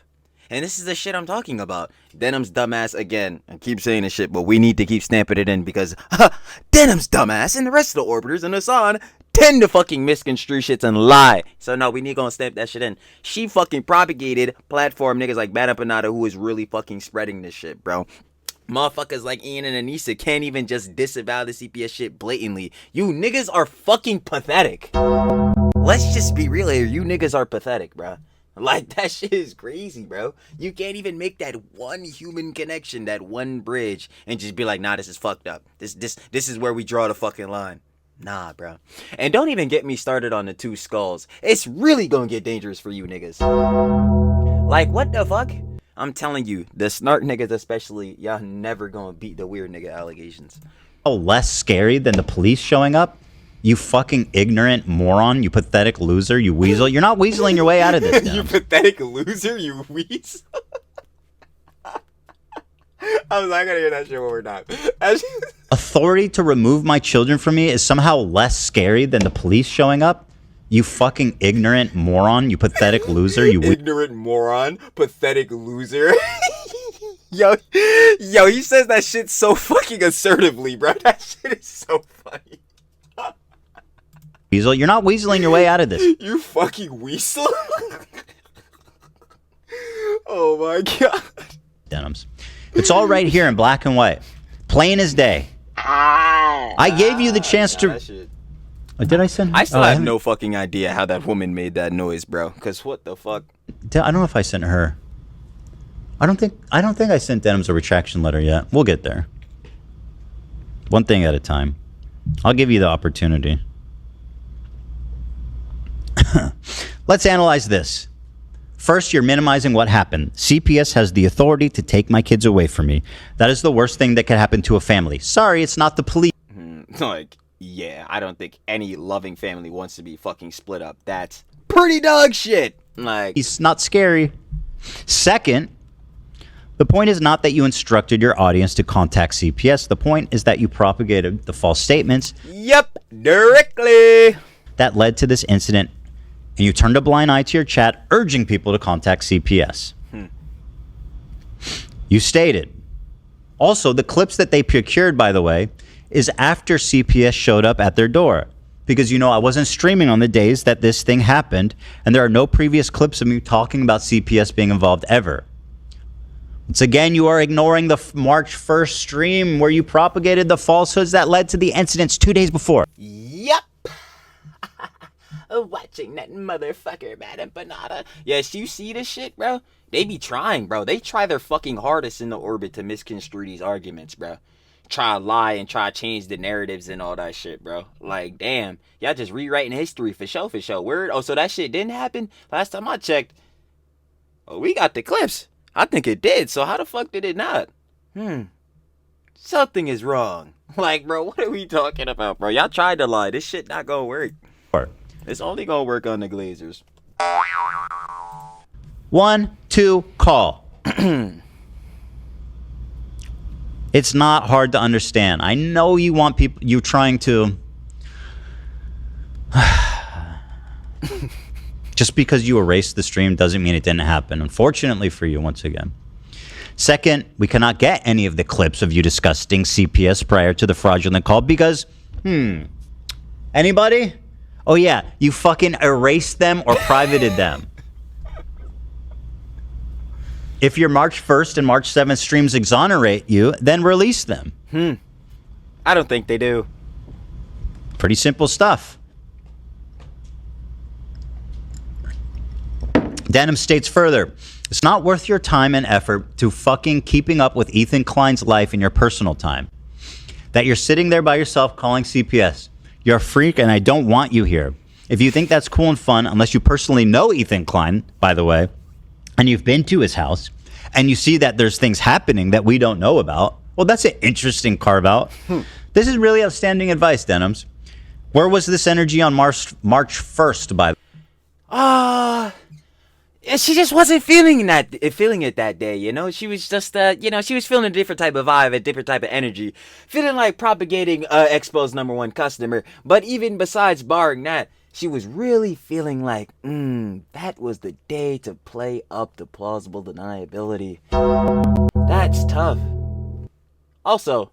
And this is the shit I'm talking about. Denim's dumbass, again, I keep saying this shit, but we need to keep stamping it in because Denim's dumbass and the rest of the orbiters and Hassan tend to fucking misconstrue shits and lie. So no, we need to go and stamp that shit in. She fucking propagated platform niggas like Bad Empanada who is really fucking spreading this shit, bro. Motherfuckers like Ian and Anissa can't even just disavow the CPS shit blatantly. You niggas are fucking pathetic. Let's just be real here. You niggas are pathetic, bro. Like, that shit is crazy, bro. You can't even make that one human connection, that one bridge, and just be like, nah, this is fucked up. This is where we draw the fucking line. Nah, bro. And don't even get me started on the two skulls. It's really gonna get dangerous for you niggas. Like, what the fuck? I'm telling you, the snark niggas especially, y'all never gonna beat the weird nigga allegations. less scary than the police showing up? You fucking ignorant moron, you pathetic loser, you weasel. You're not weaseling your way out of this. You pathetic loser, you weasel. I was not gonna hear that shit one more time. Authority to remove my children from me is somehow less scary than the police showing up? You fucking ignorant moron, you pathetic loser, you ignorant moron, pathetic loser. Yo, he says that shit so fucking assertively, bro. That shit is so funny. weasel. You're not weaseling your way out of this. You fucking weasel. Oh my god. Denims. It's all right here in black and white. Plain as day. I gave you the chance to... That shit. Oh, did I send... I still oh, have haven't- no fucking idea how that woman made that noise, bro. Cause what the fuck? I don't know if I sent her. I don't think I sent Denims a retraction letter yet. We'll get there. One thing at a time. I'll give you the opportunity. Let's analyze this. First, you're minimizing what happened. CPS has the authority to take my kids away from me. That is the worst thing that could happen to a family. Sorry, it's not the police. Like, yeah, I don't think any loving family wants to be fucking split up. That's pretty dog shit. Like, It's not scary. Second, the point is not that you instructed your audience to contact CPS. The point is that you propagated the false statements yep, directly. that led to this incident, and you turned a blind eye to your chat urging people to contact CPS. You stated. Also, the clips that they procured, by the way, is after CPS showed up at their door. Because, I wasn't streaming on the days that this thing happened, and there are no previous clips of me talking about CPS being involved ever. Once again, you are ignoring the March 1st stream where you propagated the falsehoods that led to the incidents 2 days before. Yep. Watching that motherfucker, Madam Banana. Yes, you see this shit, bro? They be trying, bro. They try their fucking hardest in the orbit to misconstrue these arguments, bro. Try to lie and try to change the narratives and all that shit, bro. Like, damn. Y'all just rewriting history for sure, Word? Oh, so that shit didn't happen? Last time I checked. Oh, we got the clips. I think it did, so how the fuck did it not? Something is wrong. Like, bro, what are we talking about, bro? Y'all tried to lie. This shit not gonna work. It's only gonna work on the Glazers. 1, 2, call. It's not hard to understand. I know you want people, you trying to... Just because you erased the stream doesn't mean it didn't happen. Unfortunately for you, once again. Second, we cannot get any of the clips of you discussing CPS prior to the fraudulent call because, anybody? Oh yeah, you fucking erased them or privated them. If your March 1st and March 7th streams exonerate you, then release them. I don't think they do. Pretty simple stuff. Denim states further, it's not worth your time and effort to fucking keeping up with Ethan Klein's life in your personal time. That you're sitting there by yourself calling CPS. You're a freak and I don't want you here. If you think that's cool and fun, unless you personally know Ethan Klein, by the way, and you've been to his house, and you see that there's things happening that we don't know about, well, that's an interesting carve-out. This is really outstanding advice, Denims. Where was this energy on March 1st, by the way? She just wasn't feeling it that day, you know? She was just, she was feeling a different type of vibe, a different type of energy. Feeling like propagating Expo's #1 customer. But even besides barring that, she was really feeling like, that was the day to play up the plausible deniability. That's tough. Also,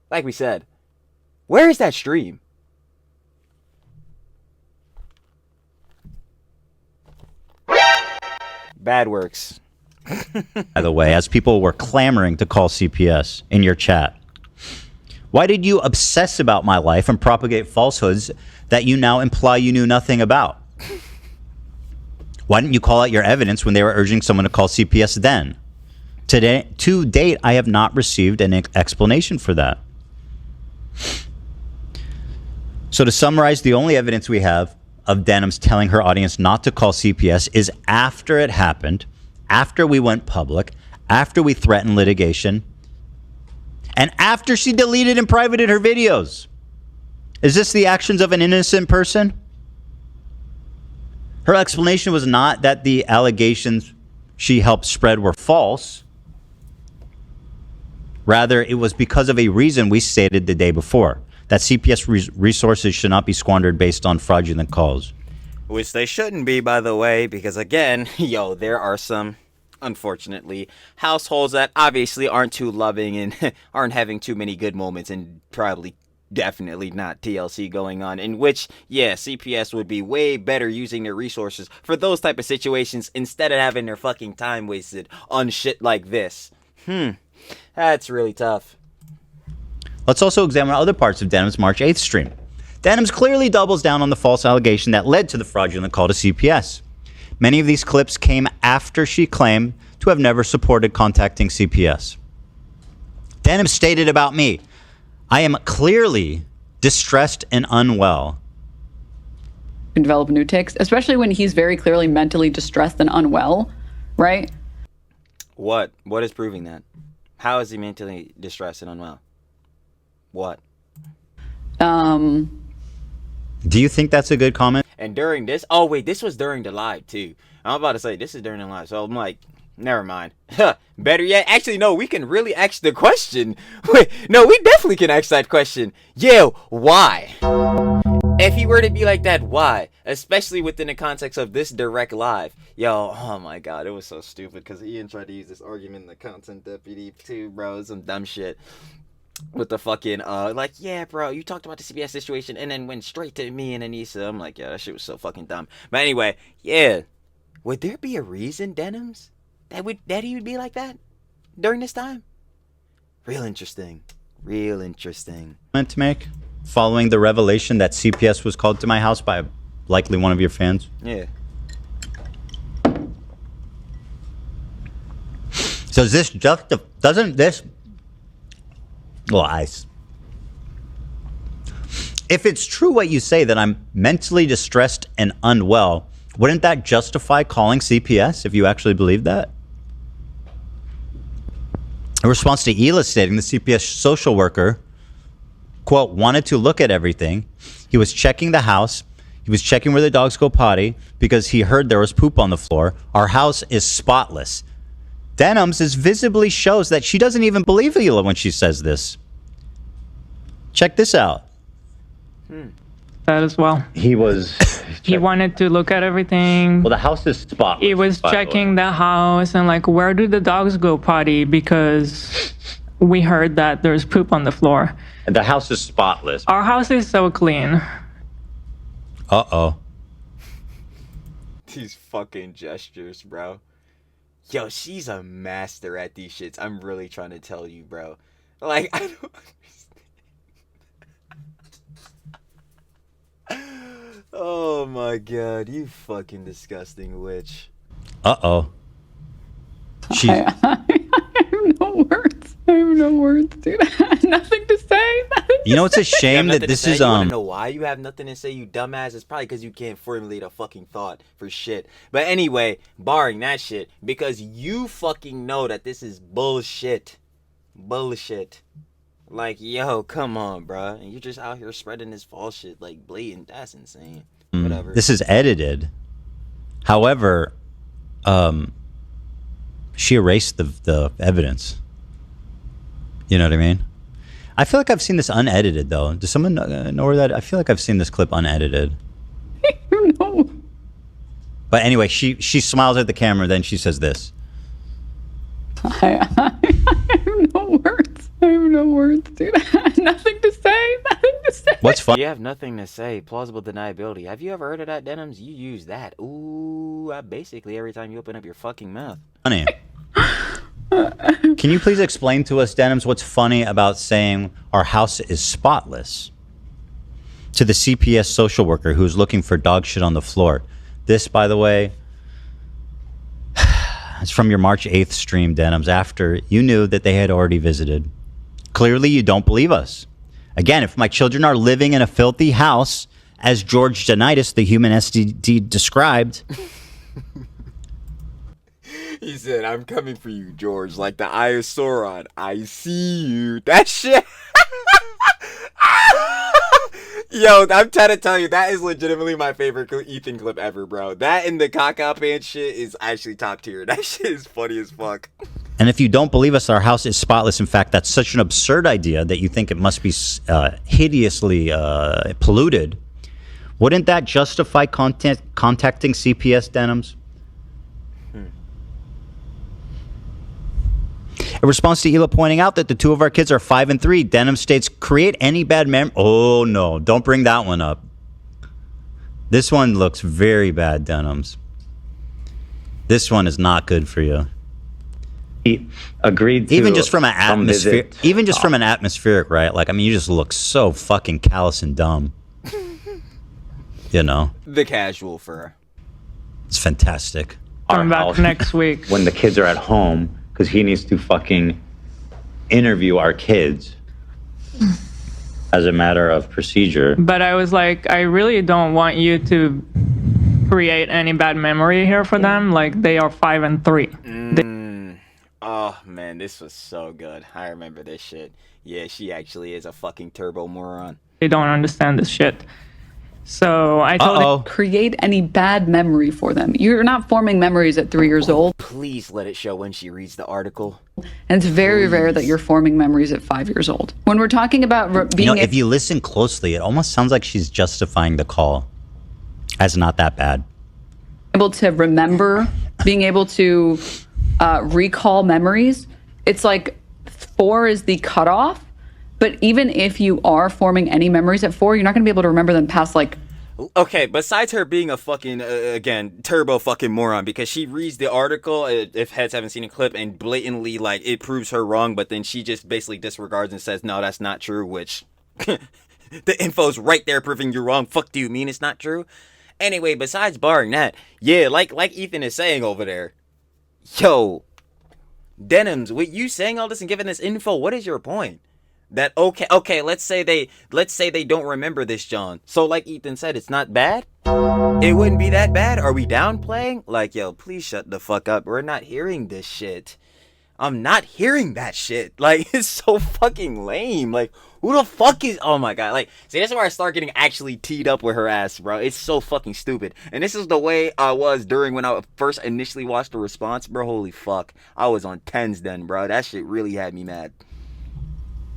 like we said, where is that stream? Bad works. By the way, as people were clamoring to call CPS in your chat. Why did you obsess about my life and propagate falsehoods that you now imply you knew nothing about? Why didn't you call out your evidence when they were urging someone to call CPS then? To date, I have not received an explanation for that. So to summarize, the only evidence we have of Denims telling her audience not to call CPS is after it happened, after we went public, after we threatened litigation, and after she deleted and privated her videos. Is this the actions of an innocent person? Her explanation was not that the allegations she helped spread were false. Rather, it was because of a reason we stated the day before, that CPS resources should not be squandered based on fraudulent calls. Which they shouldn't be, by the way, because again, there are some, unfortunately, households that obviously aren't too loving and aren't having too many good moments and probably definitely not TLC going on, in which, yeah, CPS would be way better using their resources for those type of situations instead of having their fucking time wasted on shit like this. That's really tough. Let's also examine other parts of Denims' March 8th stream. Denims clearly doubles down on the false allegation that led to the fraudulent call to CPS. Many of these clips came after she claimed to have never supported contacting CPS. Denims stated about me, I am clearly distressed and unwell. Can develop new ticks, especially when he's very clearly mentally distressed and unwell, right? What is proving that? How is he mentally distressed and unwell? What? Do you think that's a good comment? And during this, oh wait, this was during the live too. I'm about to say this is during the live, so I'm like, never mind. Better yet, actually no, we can really ask the question. Wait, no, we definitely can ask that question. Yo, why? If he were to be like that, why? Especially within the context of this direct live. Yo, oh my god, it was so stupid because Ian tried to use this argument in the content deputy too, bro. Some dumb shit. With the fucking, like, yeah, bro, you talked about the CBS situation and then went straight to me and Anissa. I'm like, yeah, that shit was so fucking dumb. But anyway, yeah. Would there be a reason, Denims, that he would be like that during this time? Real interesting. Real interesting. Comment to make following the revelation that CPS was called to my house by likely one of your fans? Yeah. So is this just doesn't this if it's true what you say that I'm mentally distressed and unwell, wouldn't that justify calling CPS if you actually believe that? In response to Ela stating the CPS social worker, quote, wanted to look at everything. He was checking the house. He was checking where the dogs go potty because he heard there was poop on the floor. Our house is spotless. Denims is visibly shows that she doesn't even believe Ela when she says this. Check this out. That as well. He wanted to look at everything. Well, the house is spotless. He was checking the house and like, where do the dogs go potty? Because we heard that there's poop on the floor. And the house is spotless. Our house is so clean. Uh-oh. These fucking gestures, bro. Yo, she's a master at these shits. I'm really trying to tell you, bro. Like, I don't understand. Oh my god, you fucking disgusting witch. Uh-oh. She I have no words. I have no words, dude. I have nothing to say. You know, it's a shame that this is You wanna know why you have nothing to say, you dumbass? It's probably because you can't formulate a fucking thought for shit. But anyway, barring that shit, because you fucking know that this is bullshit. Bullshit. Like, yo, come on, bro. And you're just out here spreading this false shit like blatant. That's insane. Whatever. This is edited. However, she erased the evidence. You know what I mean? I feel like I've seen this unedited, though. Does someone know where that? I feel like I've seen this clip unedited. No. But anyway, she smiles at the camera, then she says this. I have no words. I have no words, dude. I have nothing to say. Nothing to say. What's fun? You have nothing to say. Plausible deniability. Have you ever heard of that, Denims? You use that. Ooh, basically every time you open up your fucking mouth. Funny. Can you please explain to us, Denims, what's funny about saying our house is spotless to the CPS social worker who's looking for dog shit on the floor? This, by the way, it's from your March 8th stream, Denims, after you knew that they had already visited. Clearly, you don't believe us. Again, if my children are living in a filthy house, as George Denitis, the human STD, described... He said, I'm coming for you, George, like the Eye of Sauron. I see you. That shit. Yo, I'm trying to tell you, that is legitimately my favorite Ethan clip ever, bro. That and the caca pants shit is actually top tier. That shit is funny as fuck. And if you don't believe us, our house is spotless. In fact, that's such an absurd idea that you think it must be hideously polluted. Wouldn't that justify contacting CPS, Denims? In response to Hila pointing out that the two of our kids are 5 and 3, Denim states, create any bad memory. Oh, no. Don't bring that one up. This one looks very bad, Denims. This one is not good for you. He agreed to Even just from an come atmosphere, visit. even just from an atmospheric, right? Like, I mean, you just look so fucking callous and dumb. You know, The casual fur. it's fantastic. our Coming back house next week. when the kids are at home because he needs to fucking interview our kids as a matter of procedure. But I was like, I really don't want you to create any bad memory here for them. Like, they are 5 and 3. Oh man, this was so good. I remember this shit. Yeah, she actually is a fucking turbo moron. They don't understand this shit. So I told him, Uh-oh. Create any bad memory for them. You're not forming memories at 3 years old, Please let it show when she reads the article. and it's very rare that you're forming memories at 5 years old. When we're talking about You being know, if you listen closely, it almost sounds like she's justifying the call as not that bad. able to remember, being able to recall memories, it's like 4 is the cutoff. But even if you are forming any memories at 4, you're not going to be able to remember them past like. Okay, besides her being a fucking, again, turbo fucking moron, because she reads the article, if heads haven't seen a clip, and blatantly, like, it proves her wrong, but then she just basically disregards and says, no, that's not true, which the info's right there proving you're wrong. Fuck do you mean it's not true? Anyway, besides barring that, yeah, like Ethan is saying over there, yo, Denims, with you saying all this and giving this info, what is your point? That okay, let's say they don't remember this, John. So like Ethan said, it's not bad? It wouldn't be that bad? Are we downplaying? Like, yo, please shut the fuck up. We're not hearing this shit. I'm not hearing that shit. Like, it's so fucking lame. Like, who the fuck is... Oh my god. Like, see, this is where I start getting actually teed up with her ass, bro. It's so fucking stupid. And this is the way I was during when I first initially watched the response, bro. Holy fuck. I was on 10s then, bro. That shit really had me mad.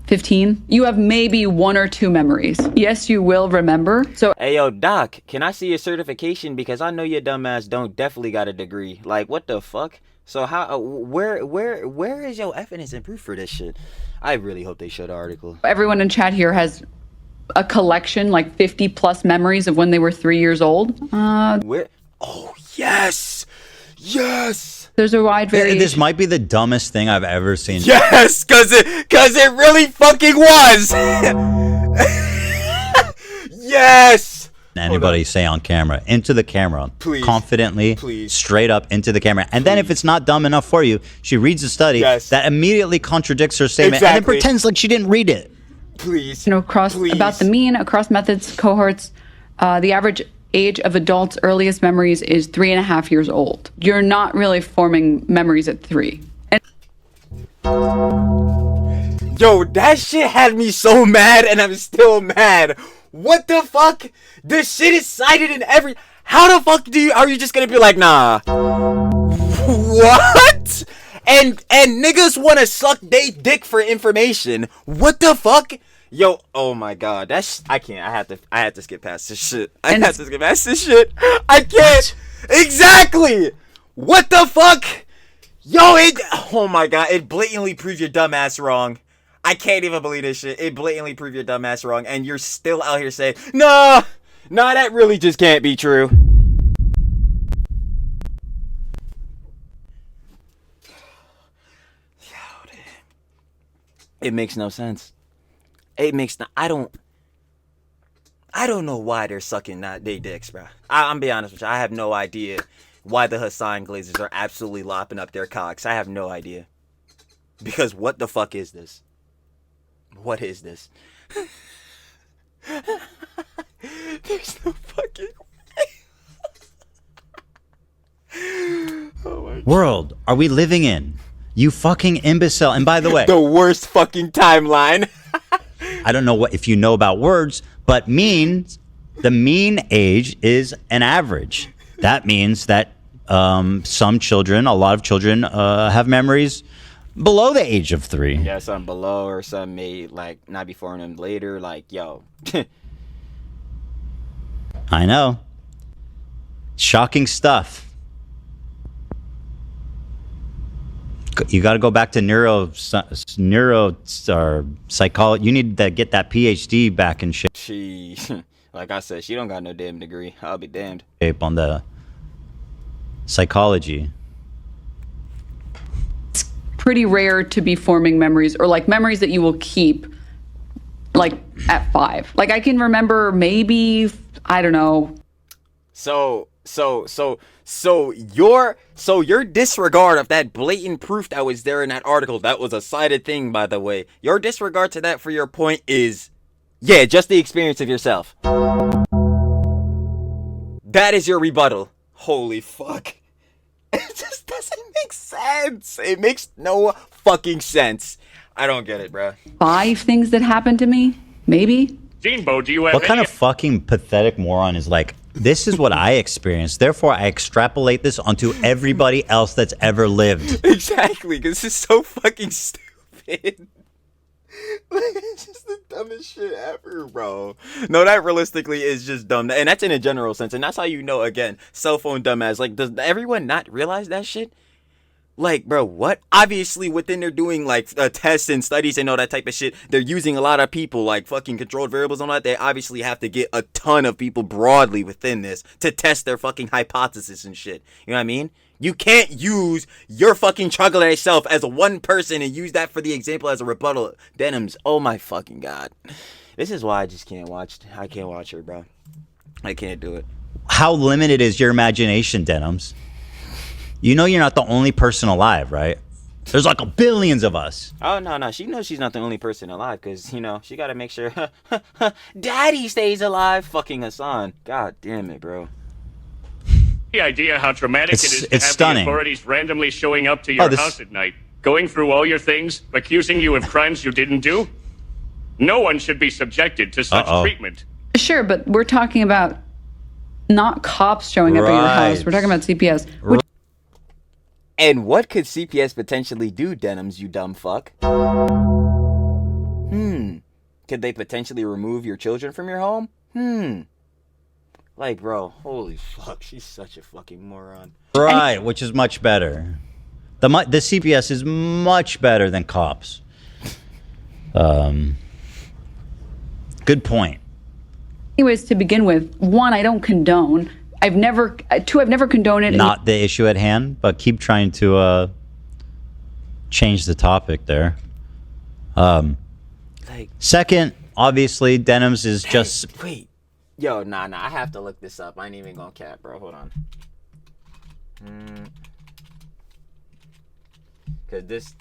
15, you have maybe 1 or 2 memories. Yes, you will remember. So Hey, yo, Doc, can I see your certification? Because I know your dumbass don't definitely got a degree. Like, what the fuck? So how, where is your evidence and proof for this shit? I really hope they show the article. everyone in chat here has a collection, like 50 plus memories of when they were 3 years old. Where? Oh, yes! Yes! There's a wide variation. This might be the dumbest thing I've ever seen. Yes! Cause it really fucking was! Yes! Anybody say on camera, into the camera, Please. confidently, Please. straight up into the camera. And then if it's not dumb enough for you, she reads the study Yes. that immediately contradicts her statement and then Exactly. pretends like she didn't read it. Please. Across Please. about the mean across methods cohorts, the average age of adults' earliest memories is 3.5 years old. You're not really forming memories at 3. And Yo, that shit had me so mad, and I'm still mad. What the fuck? This shit is cited in every... How the fuck are you just gonna be like, nah? What? And niggas wanna suck they dick for information. What the fuck? Yo, oh my god, I can't. I had to skip past this shit. I had to skip past this shit. I can't. Exactly. What the fuck? Yo, oh my god, it blatantly proves your dumb ass wrong. I can't even believe this shit. It blatantly proves your dumb ass wrong, and you're still out here saying, nah, that really just can't be true. It makes no sense. It makes no... I don't know why they're sucking they dicks, bro. I'm be honest with you. I have no idea why the Hassan Glazers are absolutely lopping up their cocks. I have no idea. Because what the fuck is this? What is this? There's no fucking way. World are we living in? You fucking imbecile. And by the way, The worst fucking timeline. I don't know if you know about words, but the mean age is an average. That means that some children, a lot of children, have memories below the age of 3. Yeah, some below or some may like not be forming them later. Like, yo. I know. Shocking stuff. You got to go back to neuro or psychology. You need to get that PhD back and shit. She, like I said, she don't got no damn degree. I'll be damned. On the psychology. It's pretty rare to be forming memories, or like memories that you will keep, like at 5. Like I can remember maybe, I don't know. So your disregard of that blatant proof that was there in that article, that was a cited thing, by the way. Your disregard to that for your point is, yeah, just the experience of yourself. That is your rebuttal. Holy fuck. It just doesn't make sense. It makes no fucking sense. I don't get it, bro. 5 things that happened to me, maybe. Deanbo, do you have What kind of fucking pathetic moron is like, this is what I experienced, therefore I extrapolate this onto everybody else that's ever lived. Exactly, because it's so fucking stupid. Like, it's just the dumbest shit ever, bro. No, that realistically is just dumb. And that's in a general sense. And that's how you know, again, cell phone dumbass. Like, does everyone not realize that shit? Like, bro, what? Obviously, within they're doing, like, tests and studies and all that type of shit, they're using a lot of people, like, fucking controlled variables and all that. They obviously have to get a ton of people broadly within this to test their fucking hypothesis and shit. You know what I mean? You can't use your fucking chocolate self as a one person and use that for the example as a rebuttal. Denims, oh my fucking god. This is why I just can't watch. I can't watch her, bro. I can't do it. How limited is your imagination, Denims? You know you're not the only person alive, right? There's like billions of us. Oh, no. She knows she's not the only person alive because, you know, she got to make sure Daddy stays alive. Fucking Hassan. God damn it, bro. The idea how traumatic it is to have stunning. the authorities randomly showing up to your house at night, going through all your things, accusing you of crimes you didn't do? No one should be subjected to such treatment. Sure, but we're talking about not cops showing up at your house. We're talking about CPS. Which And what could CPS potentially do, Denims, you dumb fuck? Could they potentially remove your children from your home? Like, bro, holy fuck, she's such a fucking moron. Right, which is much better. The CPS is much better than cops. Good point. anyways, to begin with, 1, I don't condone. 2, I've never condoned it. Not the issue at hand, but keep trying to change the topic there. Second, obviously, Denims is just... Wait. Yo, nah, I have to look this up. I ain't even gonna cap, bro. Hold on. Cause this...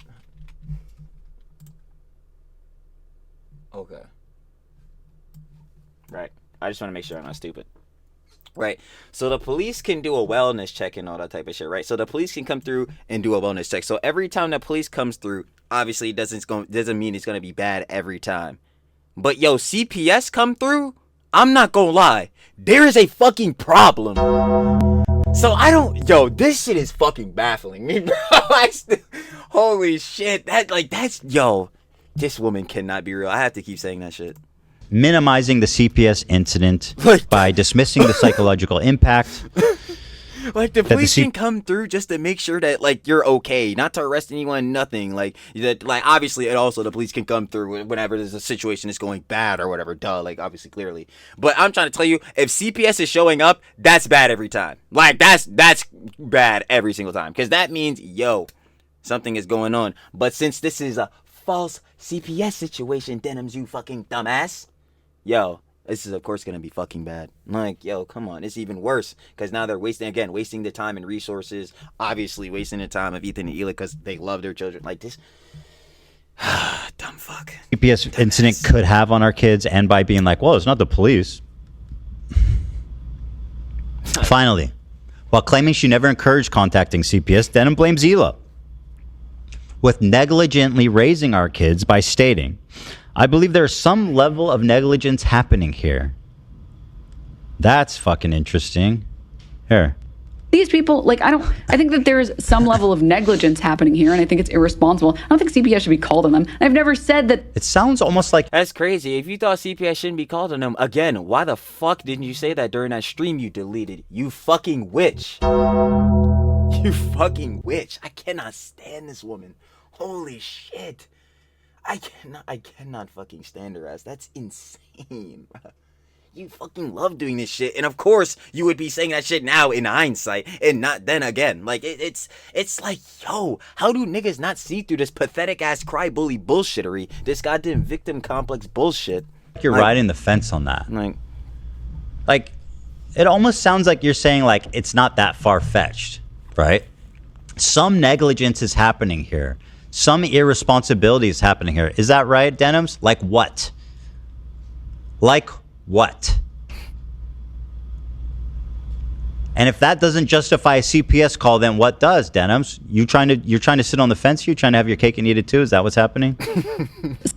Okay. Right. I just want to make sure I'm not stupid. Right. So the police can do a wellness check and all that type of shit, right? So the police can come through and do a wellness check. So every time the police comes through, obviously it doesn't mean it's gonna be bad every time. But yo, CPS come through, I'm not gonna lie, there is a fucking problem. So this shit is fucking baffling me, bro. Holy shit, this woman cannot be real. I have to keep saying that shit. Minimizing the CPS incident by dismissing the psychological impact. Like, the police can come through just to make sure that, like, you're okay, not to arrest anyone, nothing. Like, obviously, and also the police can come through whenever there's a situation that's going bad or whatever. Duh, like, obviously, clearly. But I'm trying to tell you, if CPS is showing up, that's bad every time. Like, that's bad every single time. Because that means, yo, something is going on. But since this is a false CPS situation, Denims, you fucking dumbass, yo, this is, of course, going to be fucking bad. Like, yo, come on. It's even worse. Because now they're wasting the time and resources. Obviously, wasting the time of Ethan and Hila because they love their children. Like, this. Dumb fuck. CPS incident could have on our kids, and by being like, well, it's not the police. Finally, while claiming she never encouraged contacting CPS, Denim blames Hila with negligently raising our kids by stating, I believe there's some level of negligence happening here. That's fucking interesting. Here. These people, like, I think that there's some level of negligence happening here, and I think it's irresponsible. I don't think CPS should be called on them. And I've never said that. It sounds almost like... That's crazy. If you thought CPS shouldn't be called on them, again, why the fuck didn't you say that during that stream you deleted? You fucking witch. You fucking witch. I cannot stand this woman. Holy shit. I cannot fucking stand her ass. That's insane, bro. You fucking love doing this shit, and of course you would be saying that shit now in hindsight and not then again. Like it's like, yo, how do niggas not see through this pathetic ass cry bully bullshittery, this goddamn victim complex bullshit? You're like, riding the fence on that. Like It almost sounds like you're saying like it's not that far-fetched, right? Some negligence is happening here. Some irresponsibility is happening here. Is that right, Denims? Like what? Like what? And if that doesn't justify a CPS call, then what does, Denims? You're trying to sit on the fence? You're trying to have your cake and eat it too? Is that what's happening?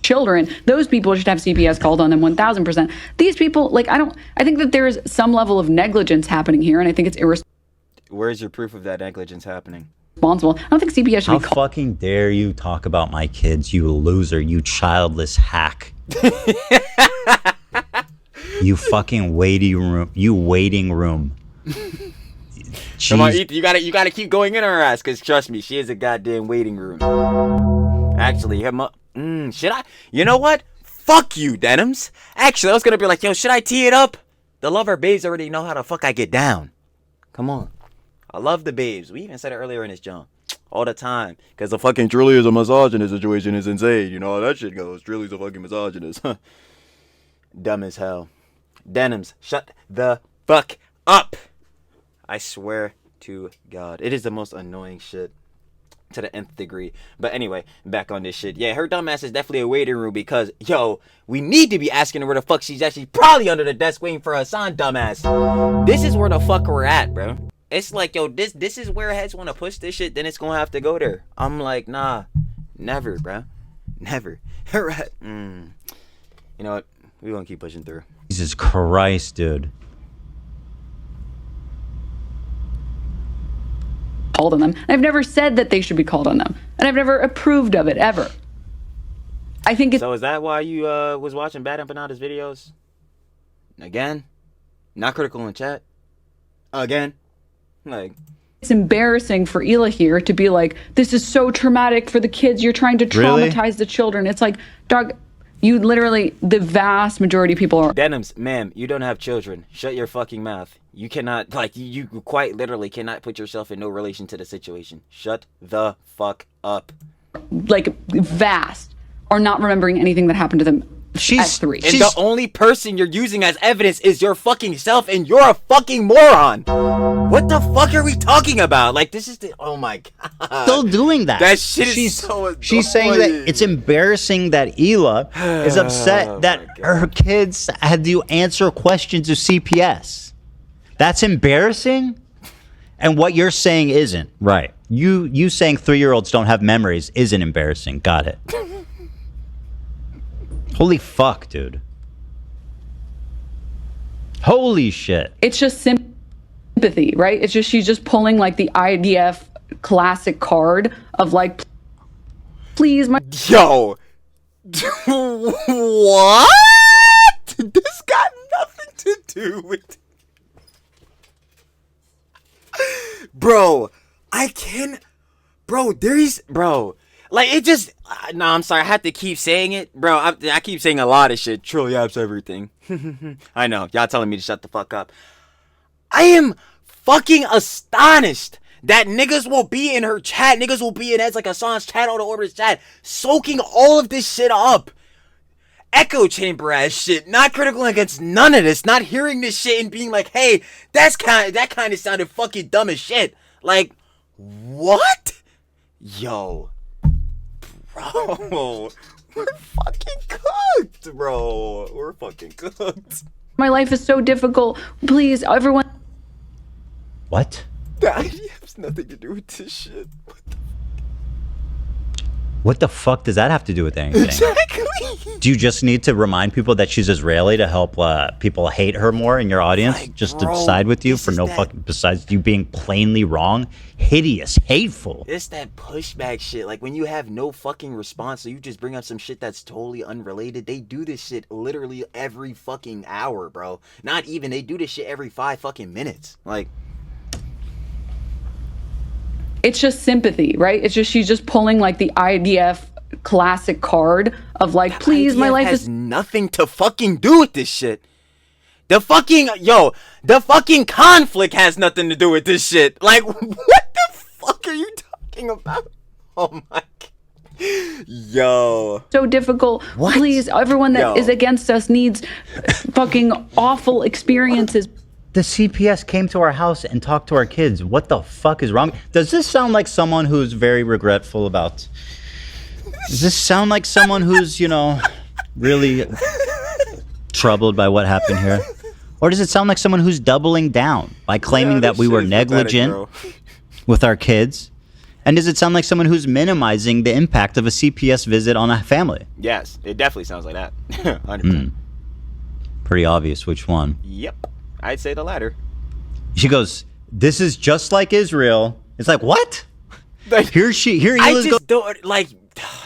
Children, those people should have CPS called on them 1,000%. These people, like, I think that there is some level of negligence happening here, and I think it's irresponsible. where's your proof of that negligence happening? I don't think CPS should How be called. fucking dare you talk about my kids, you loser, you childless hack. You fucking waiting room. Come on, Ethan, you gotta keep going in her ass, cause trust me, she is a goddamn waiting room. Actually, should I? You know what? Fuck you, Denims. Actually, I was gonna be like, yo, should I tee it up? The lover babes already know how the fuck I get down. Come on. I love the babes. We even said it earlier in this jump. All the time. Cause the fucking Trilly is a misogynist situation is insane. You know how that shit goes. Trilly's a fucking misogynist. Dumb as hell. Denims, shut the fuck up. I swear to God. It is the most annoying shit to the nth degree. But anyway, back on this shit. Yeah, her dumbass is definitely a waiting room because, yo, we need to be asking her where the fuck she's at. She's probably under the desk waiting for Hassan, dumbass. This is where the fuck we're at, bro. It's like, yo, this is where heads want to push this shit, then it's gonna have to go there. I'm like, nah, never, bro. Never. Right. You know what? We're gonna keep pushing through. Jesus Christ, dude. Called on them. I've never said that they should be called on them, and I've never approved of it ever. I think it's So is that why you was watching Bad Empanada's videos? Again? Not critical in chat? Again? Like, it's embarrassing for Hila here to be like, this is so traumatic for the kids. You're trying to traumatize the children. It's like, dog, you literally, the vast majority of people are. Denims, ma'am, you don't have children. Shut your fucking mouth. You cannot, like, you quite literally cannot put yourself in no relation to the situation. Shut the fuck up. Like, vast, are not remembering anything that happened to them at 3. And the only person you're using as evidence is your fucking self, and you're a fucking moron. What the fuck are we talking about? Like, this is the, oh my God. Still doing that. That shit is so annoying. She's saying that it's embarrassing that Hila is upset that her kids had to answer questions of CPS. That's embarrassing? And what you're saying isn't. Right. You saying 3-year-olds don't have memories isn't embarrassing. Got it. Holy fuck, dude. Holy shit. It's just sympathy, right? It's just, she's just pulling like the IDF classic card of like, please, my. Yo. What? This got nothing to do with. Bro, I can. Bro, like, it just. No, I'm sorry. I have to keep saying it. Bro, I keep saying a lot of shit. TrillTalksEverything. I know. Y'all telling me to shut the fuck up. I am fucking astonished that niggas will be in her chat. Niggas will be in Ed's like Hassan's chat, all the orders chat, soaking all of this shit up. Echo chamber ass shit. Not critical against none of this. Not hearing this shit and being like, hey, that kind of sounded fucking dumb as shit. Like, what? Yo. Bro, we're fucking cooked, bro. We're fucking cooked. My life is so difficult. Please, everyone. What? That has nothing to do with this shit. What the fuck does that have to do with anything? Exactly. Do you just need to remind people that she's Israeli to help people hate her more in your audience? Like, just bro, to side with you for no that... fucking, besides you being plainly wrong, hideous, hateful. It's that pushback shit. Like, when you have no fucking response, so you just bring up some shit that's totally unrelated. They do this shit literally every fucking hour, bro. Not even. They do this shit every 5 fucking minutes. Like, It's just sympathy, right? It's just she's just pulling like the IDF classic card of like, please, my life has is nothing to fucking do with this shit. The fucking conflict has nothing to do with this shit. Like, what the fuck are you talking about? Oh my god. Yo. so difficult. What? Please, everyone that is Yo. against us needs fucking awful experiences. The CPS came to our house and talked to our kids. What the fuck is wrong? Does this sound like someone who's very regretful about... Does this sound like someone who's, really troubled by what happened here? Or does it sound like someone who's doubling down by claiming that we were negligent with our kids? And does it sound like someone who's minimizing the impact of a CPS visit on a family? Yes, it definitely sounds like that. 100%. Pretty obvious which one. Yep. I'd say the latter. She goes, this is just like Israel. It's like, what? Like, Here I Eli's just don't, like,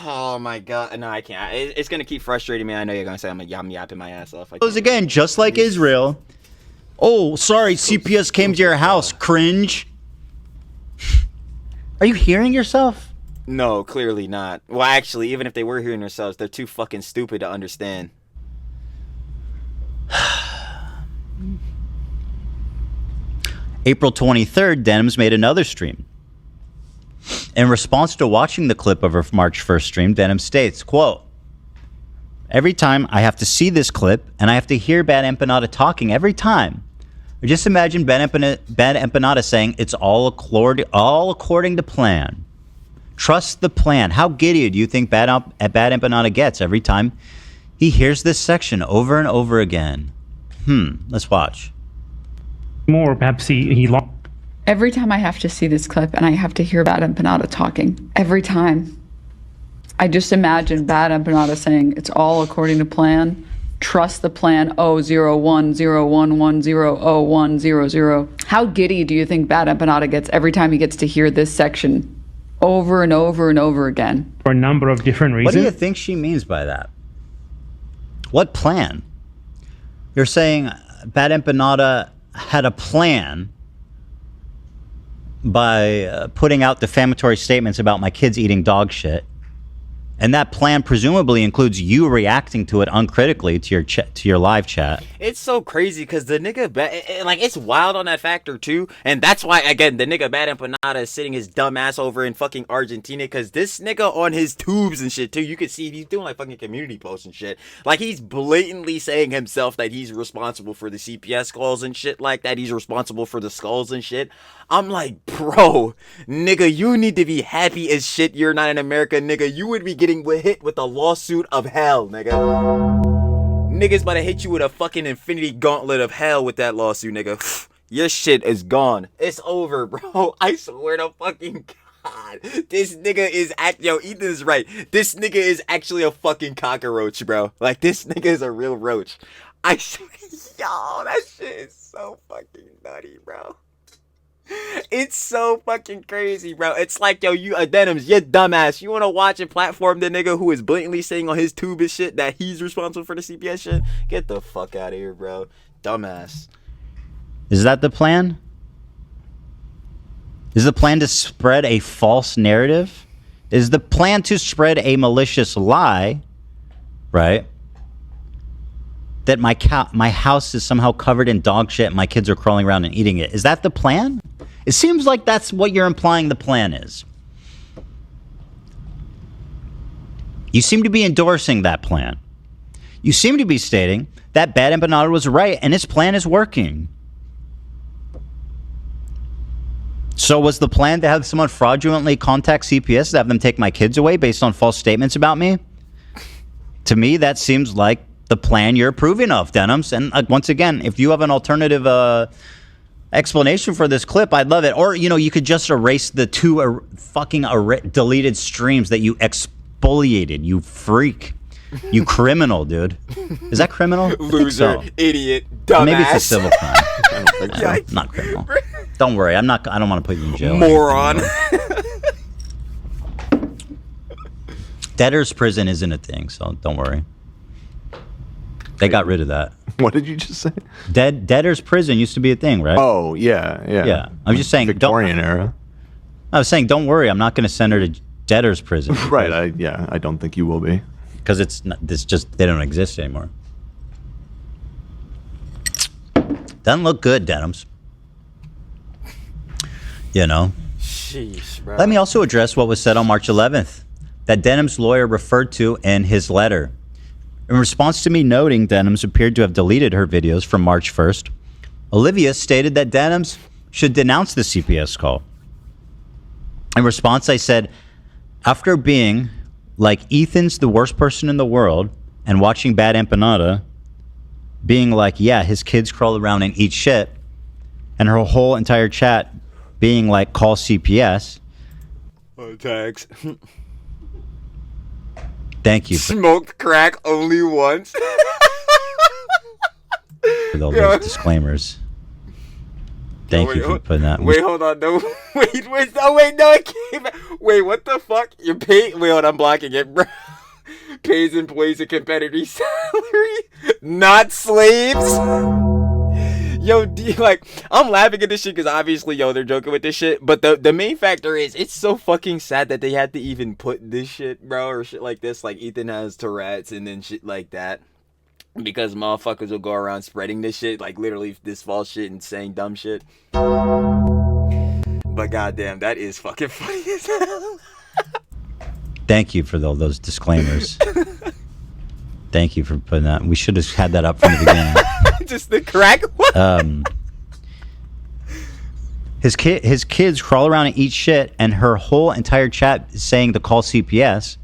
oh my god. No, I can't. It's going to keep frustrating me. I know you're going to say I'm yapping my ass off. goes again, just like Israel. Oh, sorry, CPS came to your house. Cringe. Are you hearing yourself? No, clearly not. Well, actually, even if they were hearing themselves, they're too fucking stupid to understand. April 23rd, Denims made another stream. In response to watching the clip of her March 1st stream, Denims states, quote, every time I have to see this clip and I have to hear Bad Empanada talking every time. I just imagine Bad Empanada saying it's all according to plan. Trust the plan. How giddy do you think Bad Empanada gets every time he hears this section over and over again? Let's watch. More, perhaps he lost. Every time I have to see this clip and I have to hear Bad Empanada talking, every time, I just imagine Bad Empanada saying, it's all according to plan. Trust the plan. 00101100100. How giddy do you think Bad Empanada gets every time he gets to hear this section over and over and over again? For a number of different reasons. What do you think she means by that? What plan? You're saying Bad Empanada had a plan by putting out defamatory statements about my kids eating dog shit. And that plan presumably includes you reacting to it uncritically to your live chat. It's so crazy because the nigga, like, it's wild on that factor too. And that's why, again, the nigga Bad Empanada is sitting his dumb ass over in fucking Argentina because this nigga on his tubes and shit too, you can see he's doing like fucking community posts and shit. Like, he's blatantly saying himself that he's responsible for the CPS calls and shit like that. He's responsible for the skulls and shit. I'm like, bro, nigga, you need to be happy as shit you're not in America, nigga. You would be getting hit with a lawsuit of hell, nigga. Niggas about to hit you with a fucking infinity gauntlet of hell with that lawsuit, nigga. Your shit is gone. It's over, bro. I swear to fucking God. This nigga is yo, Ethan's right. This nigga is actually a fucking cockroach, bro. Like, this nigga is a real roach. Yo, that shit is so fucking nutty, bro. It's so fucking crazy, bro. It's like, yo, you Denims, you dumbass. You want to watch and platform the nigga who is blatantly saying on his tube and shit that he's responsible for the CPS shit? Get the fuck out of here, bro. Dumbass. Is that the plan? Is the plan to spread a false narrative? Is the plan to spread a malicious lie, right? That my house is somehow covered in dog shit and my kids are crawling around and eating it. Is that the plan? It seems like that's what you're implying the plan is. You seem to be endorsing that plan. You seem to be stating that Bad Empanada was right and his plan is working. So was the plan to have someone fraudulently contact CPS to have them take my kids away based on false statements about me? To me, that seems like the plan you're approving of, Denims. And once again, if you have an alternative explanation for this clip, I'd love it. Or, you could just erase the two deleted streams that you exfoliated, you freak. You criminal, dude. Is that criminal? Loser, idiot, dumbass. Maybe it's a civil crime. I don't think so. Not criminal. Don't worry. I don't want to put you in jail. Moron. Debtor's prison isn't a thing, so don't worry. They got rid of that. What did you just say? Debtor's prison used to be a thing, right? Oh, yeah. Yeah. I'm just saying, Victorian era. I was saying, don't worry, I'm not going to send her to debtor's prison. Right. I don't think you will be. Because it's just, they don't exist anymore. Doesn't look good, Denims. You know? Sheesh, bro. Let me also address what was said on March 11th that Denims' lawyer referred to in his letter. In response to me noting Denims appeared to have deleted her videos from March 1st, Olivia stated that Denims should denounce the CPS call. In response, I said, after being like Ethan's the worst person in the world and watching Bad Empanada, being like, yeah, his kids crawl around and eat shit, and her whole entire chat being like, call CPS. Tags. Thank you Smoked crack only once. for all those disclaimers. Thank you for putting that. Wait, hold on. No, wait, no, it came back. Wait, what the fuck? You pay? Wait, hold on, I'm blocking it, bro. Pays employees a competitor's salary, not slaves. Yo, I'm laughing at this shit because obviously, they're joking with this shit. But the main factor is, it's so fucking sad that they had to even put this shit, bro, or shit like this. Like, Ethan has Tourette's and then shit like that. Because motherfuckers will go around spreading this shit, like literally this false shit and saying dumb shit. But goddamn, that is fucking funny as hell. Thank you for all those disclaimers. Thank you for putting that. We should have had that up from the beginning. Just the crack. His kids crawl around and eat shit, and her whole entire chat is saying to call CPS.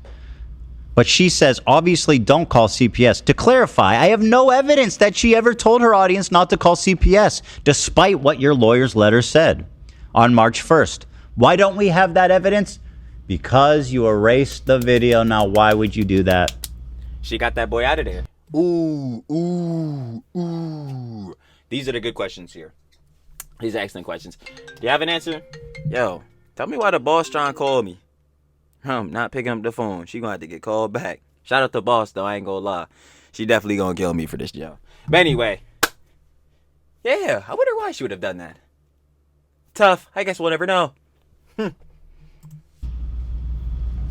But she says, obviously, don't call CPS. To clarify, I have no evidence that she ever told her audience not to call CPS, despite what your lawyer's letter said on March 1st. Why don't we have that evidence? Because you erased the video. Now, why would you do that? She got that boy out of there. Ooh. These are the good questions here. These are excellent questions. Do you have an answer? Yo, tell me why the boss trying to call me. I'm not picking up the phone. She gonna have to get called back. Shout out to boss though, I ain't gonna lie. She definitely gonna kill me for this job. But anyway. Yeah, I wonder why she would have done that. Tough. I guess we'll never know.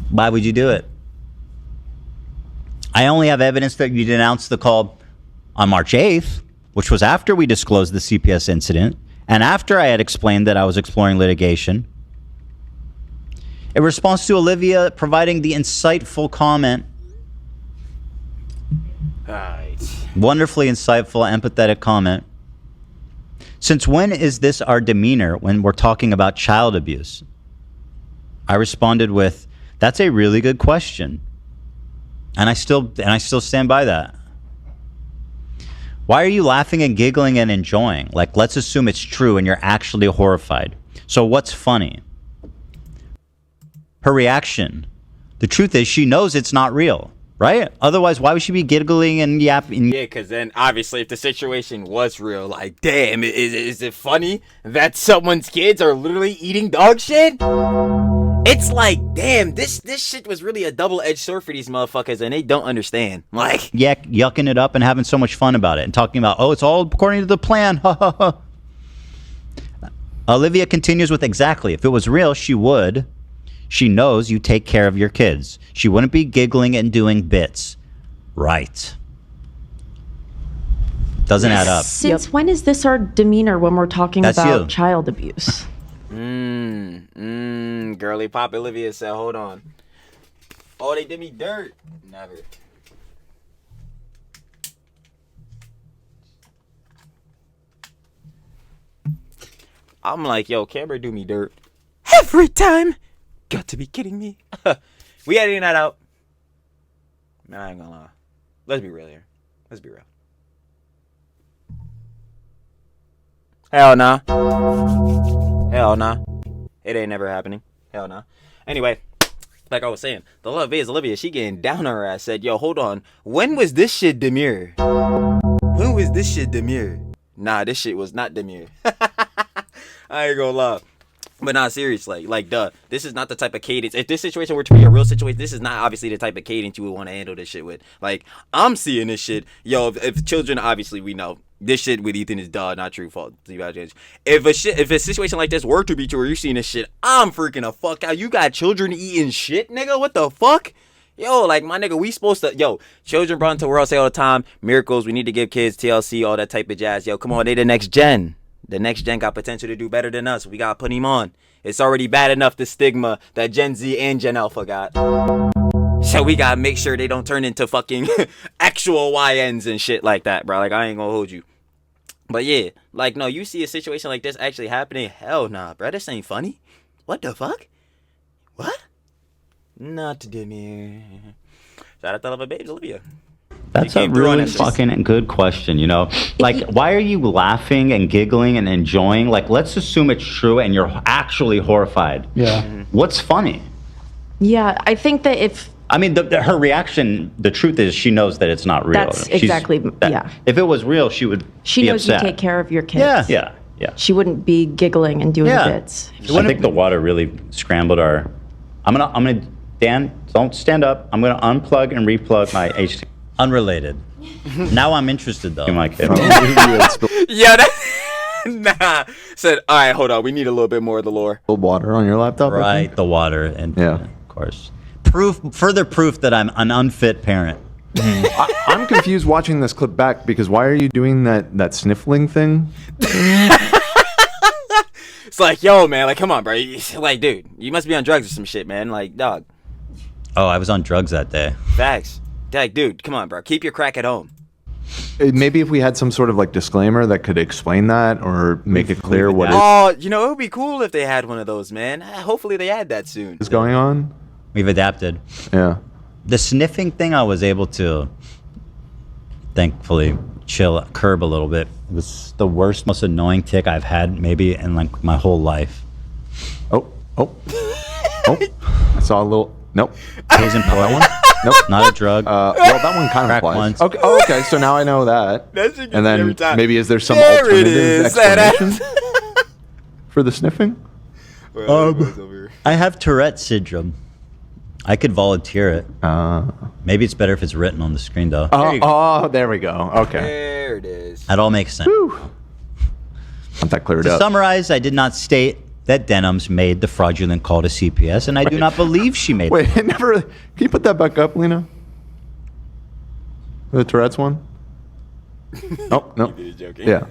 Why would you do it? I only have evidence that you denounced the call on March 8th, which was after we disclosed the CPS incident, and after I had explained that I was exploring litigation. In response to Olivia providing the insightful comment, Alright. wonderfully insightful, empathetic comment. Since when is this our demeanor when we're talking about child abuse? I responded with, that's a really good question. And I still stand by that. Why are you laughing and giggling and enjoying? Like, let's assume it's true and you're actually horrified. So what's funny? Her reaction. The truth is she knows it's not real, right? Otherwise, why would she be giggling and yapping? Yeah, because then obviously if the situation was real, like, damn, is it funny that someone's kids are literally eating dog shit? It's like, damn, this shit was really a double-edged sword for these motherfuckers, and they don't understand. Like, Yeah, yucking it up and having so much fun about it and talking about, oh, it's all according to the plan. Ha ha ha. Olivia continues with, exactly. If it was real, she would. She knows you take care of your kids. She wouldn't be giggling and doing bits. Right. Doesn't add up. Since when is this our demeanor when we're talking That's about you. child abuse? Girly Pop Olivia said, hold on. Oh, they did me dirt. Never. I'm like, yo, Camera do me dirt every time. Got to be kidding me. We editing that out. Man, I ain't gonna lie. Let's be real here. Let's be real. Hell nah. Hell nah. It ain't never happening. Hell nah. Anyway, like I was saying, the love is Olivia. She getting down on her ass. Said, yo, hold on. When was this shit demure? When was this shit demure? Nah, this shit was not demure. I ain't gonna lie. But nah, seriously, like, duh, this is not the type of cadence. If this situation were to be a real situation, this is not obviously the type of cadence you would want to handle this shit with. Like, I'm seeing this shit. Yo, if children, obviously, we know, this shit with Ethan is not true fault. If a situation like this were to be true, or you seen this shit, I'm freaking the fuck out. You got children eating shit, nigga? What the fuck? Yo, like, my nigga, we supposed to, children brought into the world say all the time, miracles, we need to give kids TLC, all that type of jazz. Yo, come on, they the next gen. The next gen got potential to do better than us. We gotta put him on. It's already bad enough, the stigma that Gen Z and Gen Alpha got. So we gotta make sure they don't turn into fucking actual YNs and shit like that, bro. Like, I ain't gonna hold you. But yeah, like, no, you see a situation like this actually happening? Hell nah, bro. This ain't funny. What the fuck? What? Not Demir. Shout out to Love Babes, Olivia. That's a really fucking good question, you know? Like, why are you laughing and giggling and enjoying? Like, let's assume it's true and you're actually horrified. Yeah. What's funny? Yeah, I think that if... I mean, her reaction, the truth is she knows that it's not real. That's exactly, yeah. If it was real, she would She be knows upset. you take care of your kids. Yeah. She wouldn't be giggling and doing bits. I think the water really scrambled our... I'm gonna, Dan, don't stand up. I'm gonna unplug and replug my HT. Unrelated. Now I'm interested though. My kid. Yeah, nah. Said, all right, hold on. We need a little bit more of the lore. Water on your laptop, Right, the water, and Yeah. of course, further proof that I'm an unfit parent. I'm confused watching this clip back because why are you doing that sniffling thing? It's like, yo, man, like, come on, bro. Like, dude, you must be on drugs or some shit, man. Like, dog. Oh, I was on drugs that day. Facts. Like, dude, come on, bro. Keep your crack at home. Maybe if we had some sort of like disclaimer that could explain that or make it clear what Oh, you know, it would be cool if they had one of those, man. Hopefully they add that soon. is going on. We've adapted. Yeah. The sniffing thing, I was able to, thankfully, curb a little bit. It was the worst, most annoying tick I've had maybe in like my whole life. Oh. I saw a little. Nope. It was important. Nope. Not a drug. Well, that one kind of Crack applies. once. Okay. Oh, okay. So now I know that. That shit gets And me every then time. maybe is there some There it alternative is. explanation for the sniffing? I have Tourette's syndrome. I could volunteer it. Maybe it's better if it's written on the screen, though. There we go. Okay. There it is. That all makes sense. Want that cleared To up. summarize, I did not state that Denims made the fraudulent call to CPS, and I do not believe she made Wait, it never. Can you put that back up, Lena? The Tourette's one? Oh, no. Joking. Yeah.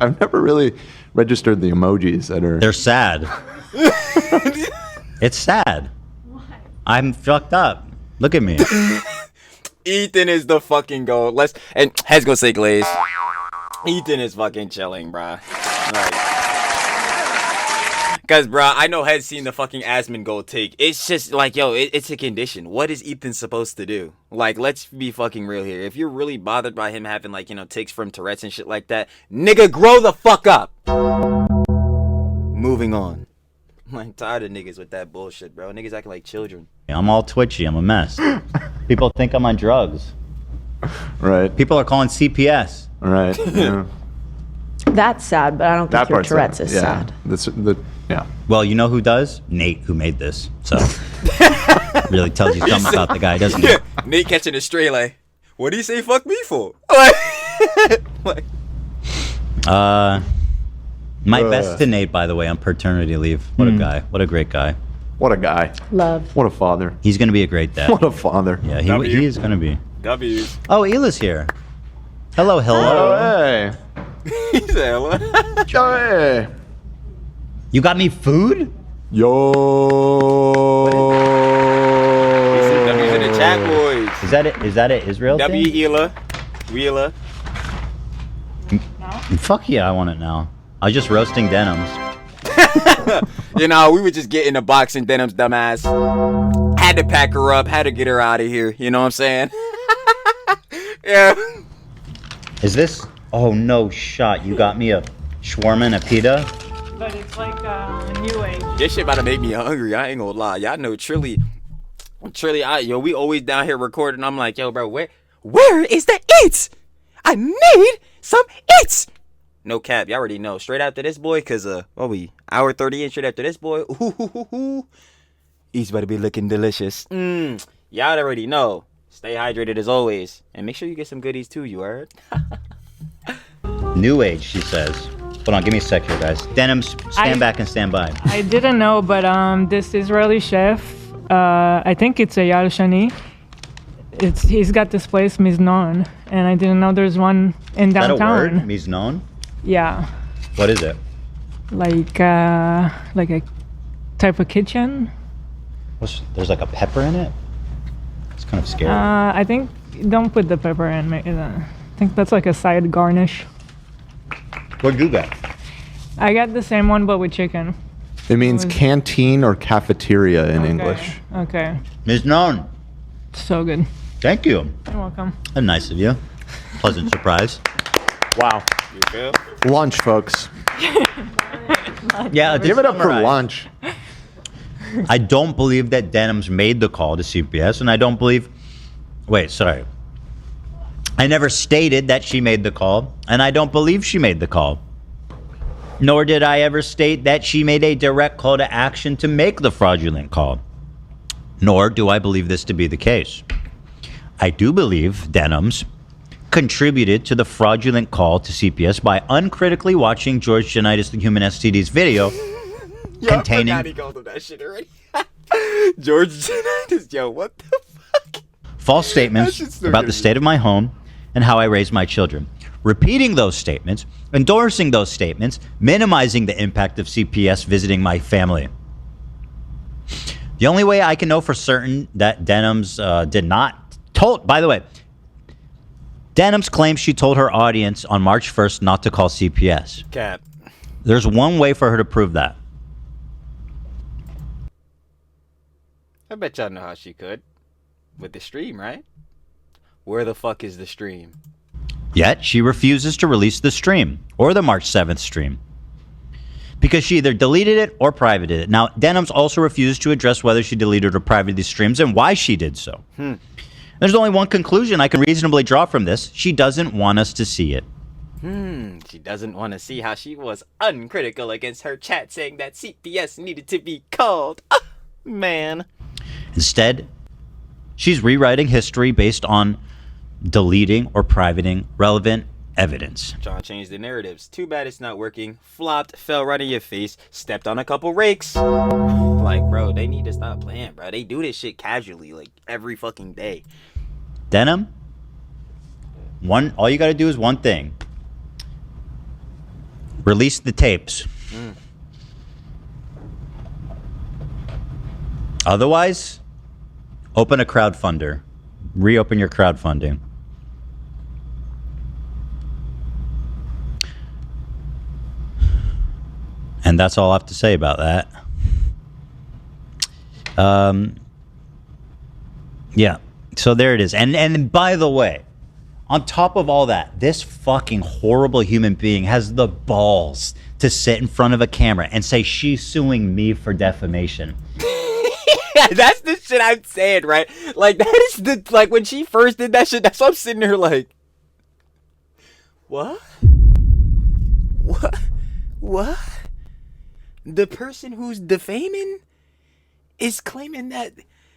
I've never really registered the emojis that are. They're sad. It's sad. I'm fucked up. Look at me. Ethan is the fucking goal. And heads go say Glaze. Ethan is fucking chilling, bruh. Cause, bruh, I know Head's seen the fucking Asmon gold take. It's just like, yo, it's a condition. What is Ethan supposed to do? Like, let's be fucking real here. If you're really bothered by him having, like, you know, takes from Tourette's and shit like that, nigga, grow the fuck up. Moving on. I'm tired of niggas with that bullshit, bro. Niggas acting like children. I'm all twitchy. I'm a mess. People think I'm on drugs. Right. People are calling CPS. Right. Yeah. That's sad, but I don't think your Tourette's is sad. Yeah. Well, you know who does? Nate, who made this. So, really tells you something about the guy, doesn't it? Nate catching a stray like, what do you say fuck me for? Like, my best to Nate, by the way, on paternity leave. What a guy. What a great guy. What a guy. Love. What a father. He's going to be a great dad. What a father. Yeah, he is going to be. W's. Oh, Hila's here. Hello. Oh, hey. He said hello. Oh, hey. You got me food? Yo. He said W's in the chat, boys. Is that an Israel W thing? Wheeler. Fuck yeah, I want it now. I was just roasting Denims. You know, we were just getting a box in Denims, dumbass. Had to pack her up, had to get her out of here. You know what I'm saying? Yeah. Is this? Oh no, shot! You got me a shawarma and a pita. But it's like new age. This shit about to make me hungry. I ain't gonna lie. Y'all know Trilly, we always down here recording. I'm like, yo, bro, where is the eats? I need some eats. No cap, y'all already know. Straight after this boy, cause hour 30 in straight after this boy. Ooh, eats better be looking delicious. Y'all already know. Stay hydrated as always, and make sure you get some goodies too. You heard? New age, she says. Hold on, give me a sec here, guys. Denims, stand back and stand by. I didn't know, but this Israeli chef, I think it's Eyal Shani. He's got this place Miznon, and I didn't know there's one in downtown. Is that a word? Miznon? Yeah. What is it? Like a type of kitchen. There's like a pepper in it? It's kind of scary. I think don't put the pepper in. I think that's like a side garnish. What'd you get? I got the same one, but with chicken. It means canteen or cafeteria in English. Okay. Miznon. So good. Thank you. You're welcome. Nice of you. Pleasant surprise. Wow. You feel? Lunch, folks. Yeah, give it up for lunch. I don't believe that Denims made the call to CPS, and I don't believe... Wait, sorry. I never stated that she made the call, and I don't believe she made the call. Nor did I ever state that she made a direct call to action to make the fraudulent call. Nor do I believe this to be the case. I do believe Denims contributed to the fraudulent call to CPS by uncritically watching George Janitis, the Human STD's video containing... I forgot he called him that shit already. George Janitis, yo, what the fuck? False statements about the state of my home and how I raise my children. Repeating those statements, endorsing those statements, minimizing the impact of CPS visiting my family. The only way I can know for certain that Denims did not told, by the way, Denims claims she told her audience on March 1st not to call CPS. Cap. There's one way for her to prove that. I bet y'all know how she could. With the stream, right? Where the fuck is the stream? Yet, she refuses to release the stream, or the March 7th stream, because she either deleted it or privated it. Now, Denims also refused to address whether she deleted or privated these streams and why she did so. There's only one conclusion I can reasonably draw from this. She doesn't want us to see it. She doesn't want to see how she was uncritical against her chat saying that CPS needed to be called. Man. Instead, she's rewriting history based on deleting or privating relevant evidence. Trying to change the narratives. Too bad it's not working. Flopped, fell right in your face, stepped on a couple rakes. Like, bro, they need to stop playing, bro. They do this shit casually, like, every fucking day. Denim, all you gotta do is one thing. Release the tapes. Otherwise, open a crowdfunder. Reopen your crowdfunding. And that's all I have to say about that. Yeah. So there it is. And by the way, on top of all that, this fucking horrible human being has the balls to sit in front of a camera and say she's suing me for defamation. That's the shit I'm saying, right? Like, that is the, like, when she first did that shit, that's why I'm sitting here like, what? What? The person who's defaming is claiming that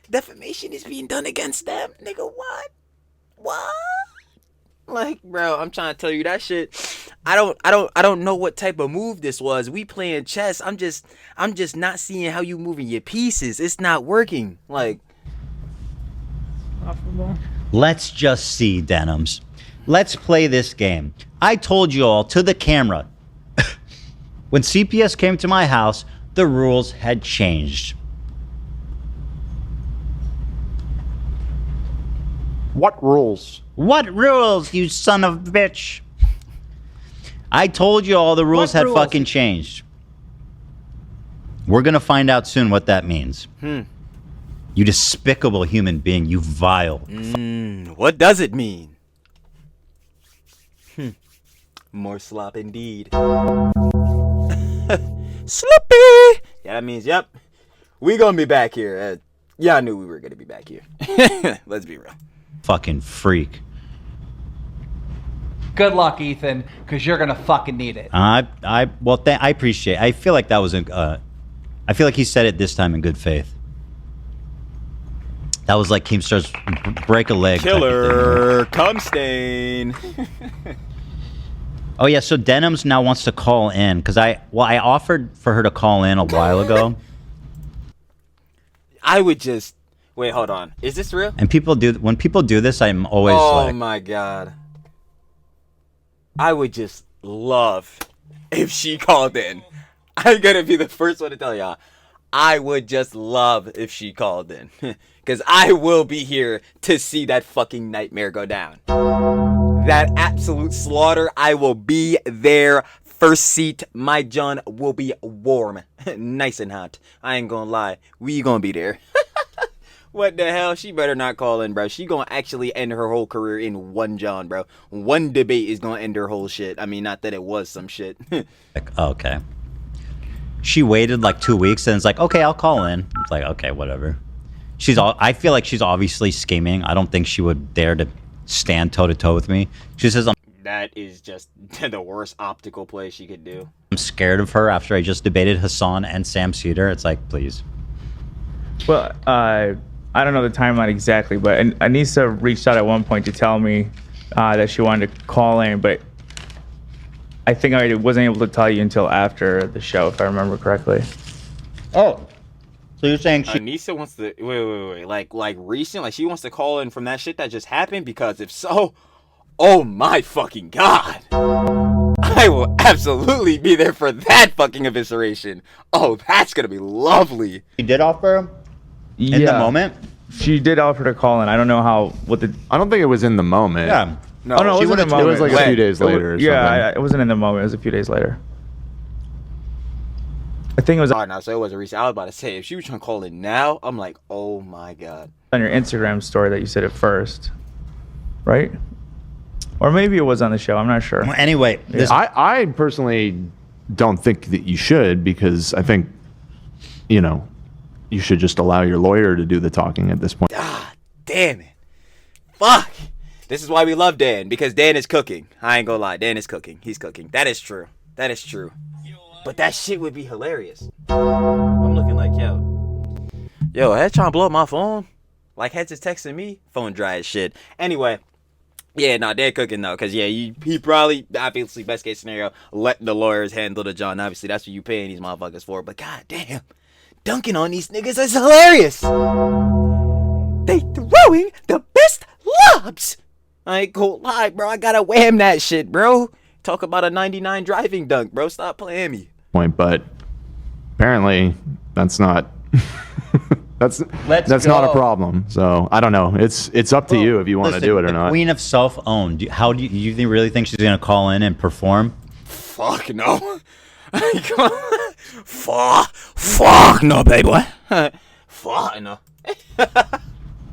defamation is being done against them? Nigga, what? Like, bro, I'm trying to tell you that shit. I don't know what type of move this was. We playing chess. I'm just not seeing how you moving your pieces. It's not working. Like, let's just see, Denims. Let's play this game. I told you all to the camera. When CPS came to my house, the rules had changed. What rules? What rules, you son of a bitch? I told you all the rules had fucking changed. We're going to find out soon what that means. You despicable human being, you vile. What does it mean? More slop indeed. Sloppy! Yeah, that means, yep, we gonna be back here. Yeah, I knew we were gonna be back here. Let's be real. Fucking freak. Good luck, Ethan, because you're gonna fucking need it. I appreciate it. I feel like that was I feel like he said it this time in good faith. That was like Keemstar's break a leg. Killer cum stain. Oh yeah, so Denims now wants to call in because I offered for her to call in a while ago. I would just wait. Hold on. Is this real? And when people do this, I'm always like, oh my god. I would just love if she called in. I'm gonna be the first one to tell y'all. I would just love if she called in. Because I will be here to see that fucking nightmare go down. That absolute slaughter, I will be there. First seat, my John will be warm. Nice and hot. I ain't gonna lie. We gonna be there. What the hell? She better not call in, bro. She gonna actually end her whole career in one John, bro. One debate is gonna end her whole shit. I mean, not that it was some shit. like, okay. She waited like 2 weeks and it's like, okay, I'll call in. It's like, okay, whatever. I feel like she's obviously scheming. I don't think she would dare to stand toe to toe with me. She says, that is just the worst optical play she could do. I'm scared of her after I just debated Hassan and Sam Cedar. It's like, please. Well, I don't know the timeline exactly, but Anissa reached out at one point to tell me that she wanted to call in, but I think I wasn't able to tell you until after the show, if I remember correctly. Oh, so you're saying she... Anissa wants to wait, like recent, like she wants to call in from that shit that just happened? Because if so, oh my fucking god, I will absolutely be there for that fucking evisceration. Oh, that's gonna be lovely. She did offer in the moment. She did offer to call in. I don't know I don't think it was in the moment. Yeah. No, it wasn't in the moment. It was like a few days later. It wasn't in the moment. It was a few days later. I think it was no, so it wasn't recent. I was about to say, if she was trying to call in now, I'm like, oh my god. On your Instagram story that you said it first, right? Or maybe it was on the show. I'm not sure. Well, anyway, I personally don't think that you should, because I think, you should just allow your lawyer to do the talking at this point. Ah, damn it. Fuck. This is why we love Dan, because Dan is cooking. I ain't gonna lie, Dan is cooking. He's cooking. That is true. That is true. But that shit would be hilarious. I'm looking like, yo, Head trying to blow up my phone? Like, Head's is texting me? Phone dry as shit. Anyway, yeah, Dan cooking though, because he probably, obviously, best case scenario, let the lawyers handle the John. Obviously, that's what you paying these motherfuckers for. But god damn, dunking on these niggas is hilarious. They throwing the best lobs. I ain't gonna lie, bro. I gotta wham that shit, bro. Talk about a 99 driving dunk, bro. Stop playing me. But apparently that's not that's not a problem. So I don't know. It's up to you if you want to do it or not. Queen of self-own. Do you really think she's gonna call in and perform? Fuck no. Fuck no, baby. Fuck no.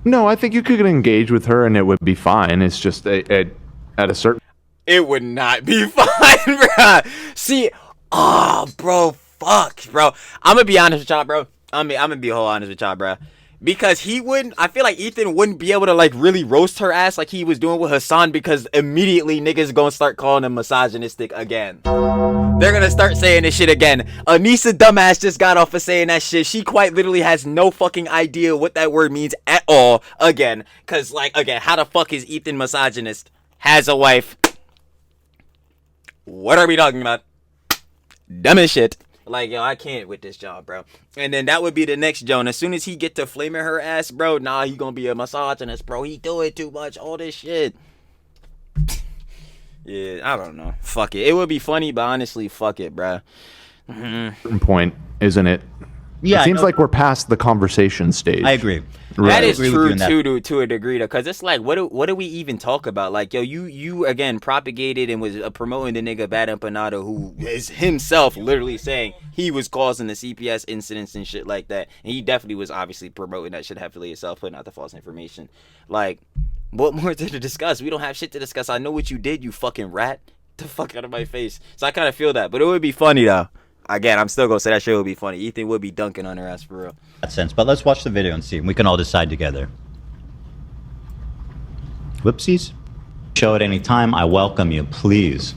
No, I think you could engage with her and it would be fine. It's just at a certain... It would not be fine, bro. See, bro, fuck, bro. I'm gonna be honest with y'all, bro. I'm gonna be whole honest with y'all, bro. Because I feel like Ethan wouldn't be able to, like, really roast her ass like he was doing with Hassan, because immediately niggas gonna start calling him misogynistic again. They're gonna start saying this shit again. Anissa dumbass just got off of saying that shit. She quite literally has no fucking idea what that word means at all. Again. Cause, like, again, how the fuck is Ethan misogynist? Has a wife. What are we talking about? Dumb as shit. Like, yo, I can't with this job, bro. And then that would be the next Joan. As soon as he get to flaming her ass, bro, nah, he gonna be a misogynist, bro. He do it too much, all this shit. Yeah, I don't know. Fuck it. It would be funny, but honestly, fuck it, bro. Certain point, isn't it? Yeah, it seems like we're past the conversation stage. I agree. That is true too, to a degree, though, because it's like, what do we even talk about? Like, yo, you again propagated and was promoting the nigga Bad Empanado, who is himself literally saying he was causing the CPS incidents and shit like that, and he definitely was obviously promoting that shit heavily himself, putting out the false information. Like, what more to discuss? We don't have shit to discuss. I know what you did, you fucking rat. The fuck out of my face. So I kind of feel that, but it would be funny though. Again, I'm still gonna say that shit would be funny. Ethan would be dunking on her ass for real. That sense, but let's watch the video and see. We can all decide together. Whoopsies. Show at any time. I welcome you, please.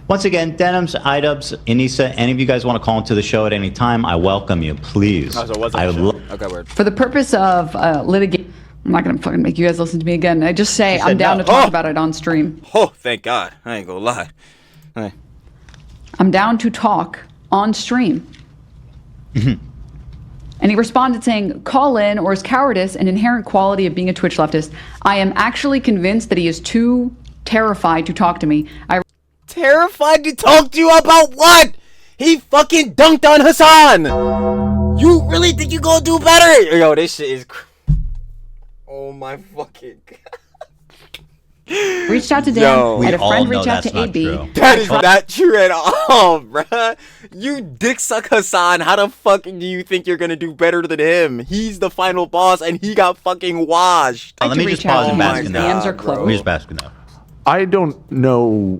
Once again, Denims, iDubbbz, Anissa, any of you guys want to call into the show at any time? I welcome you, please. Oh, so what's okay, word. For the purpose of litigation. I'm not gonna fucking make you guys listen to me again. I just say I'm down to talk about it on stream. Oh, thank God. I ain't gonna lie. Hey. I'm down to talk on stream. And he responded saying, call in, or is cowardice an inherent quality of being a Twitch leftist? I am actually convinced that he is too terrified to talk to me. Terrified to talk to you about what? He fucking dunked on Hassan. You really think you gonna do better? Yo, this shit is... Oh my fucking God. Reached out to Dan. Had a friend reach out to AB. That is not true at all, bruh. You dick suck Hassan. How the fuck do you think you're gonna do better than him? He's the final boss and he got fucking washed. Let me just pause and bask in that. Let me just bask in that. I don't know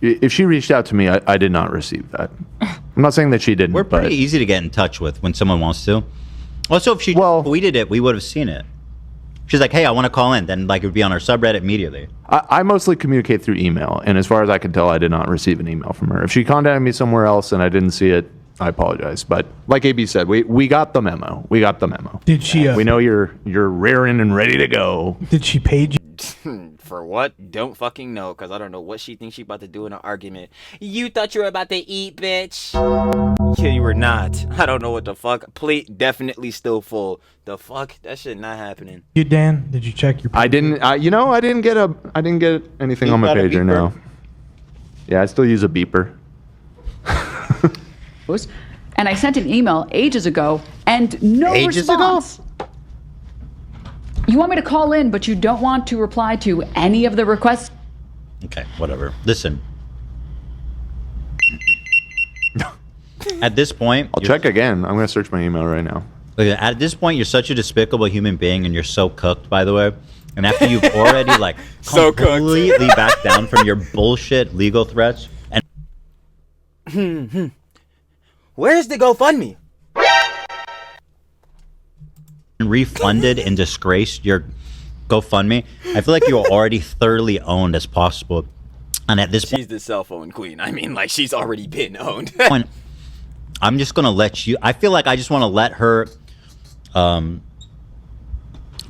if she reached out to me. I did not receive that. I'm not saying that she didn't. We're pretty easy to get in touch with when someone wants to. Also, if she tweeted it, we would have seen it. She's like, hey, I want to call in. Then like it would be on our subreddit immediately. I mostly communicate through email. And as far as I can tell, I did not receive an email from her. If she contacted me somewhere else and I didn't see it, I apologize. But like AB said, we got the memo. We got the memo. Did she? We know you're rearing and ready to go. Did she page you? For what? Don't fucking know, because I don't know what she thinks she about to do in an argument. You thought you were about to eat, bitch. Yeah, you were not. I don't know what the fuck. Plate definitely still full. The fuck? That shit not happening. You, Dan? Did you check your? I didn't. I didn't get anything on my pager. No. Yeah, I still use a beeper. And I sent an email ages ago and no response. You want me to call in, but you don't want to reply to any of the requests? Okay, whatever. Listen. At this point... I'll check again. I'm going to search my email right now. At this point, you're such a despicable human being, and you're so cooked, by the way. And after you've already, like, so completely backed down from your bullshit legal threats... and Where's the GoFundMe? refunded and disgraced your GoFundMe, I feel like you're already thoroughly owned as possible. And at this point, she's the cell phone queen. I mean, like, she's already been owned. I'm just gonna let you. I feel like I just want to let her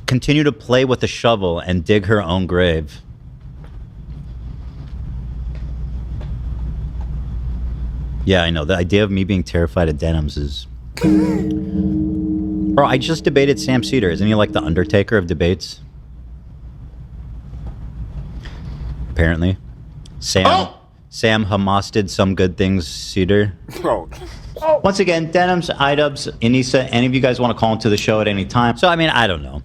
continue to play with the shovel and dig her own grave. Yeah, I know. The idea of me being terrified of Denims is... Bro, I just debated Sam Cedar. Isn't he like the Undertaker of debates? Apparently. Sam Hamasted some good things, Cedar. Once again, Denims, iDubbbz, Anissa, any of you guys want to call into the show at any time. So, I mean, I don't know.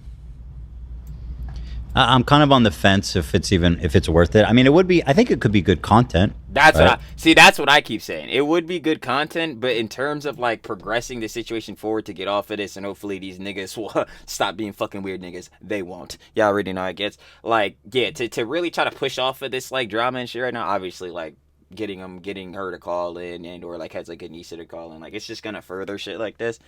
I'm kind of on the fence if it's worth it. I mean, I think it could be good content. That's right? That's what I keep saying. It would be good content, but in terms of like progressing the situation forward to get off of this, and hopefully these niggas will stop being fucking weird niggas. They won't. Y'all already know how it gets. Like, yeah, to really try to push off of this like drama and shit right now, obviously like getting her to call in and or like has like Anissa to call in, like it's just gonna further shit like this.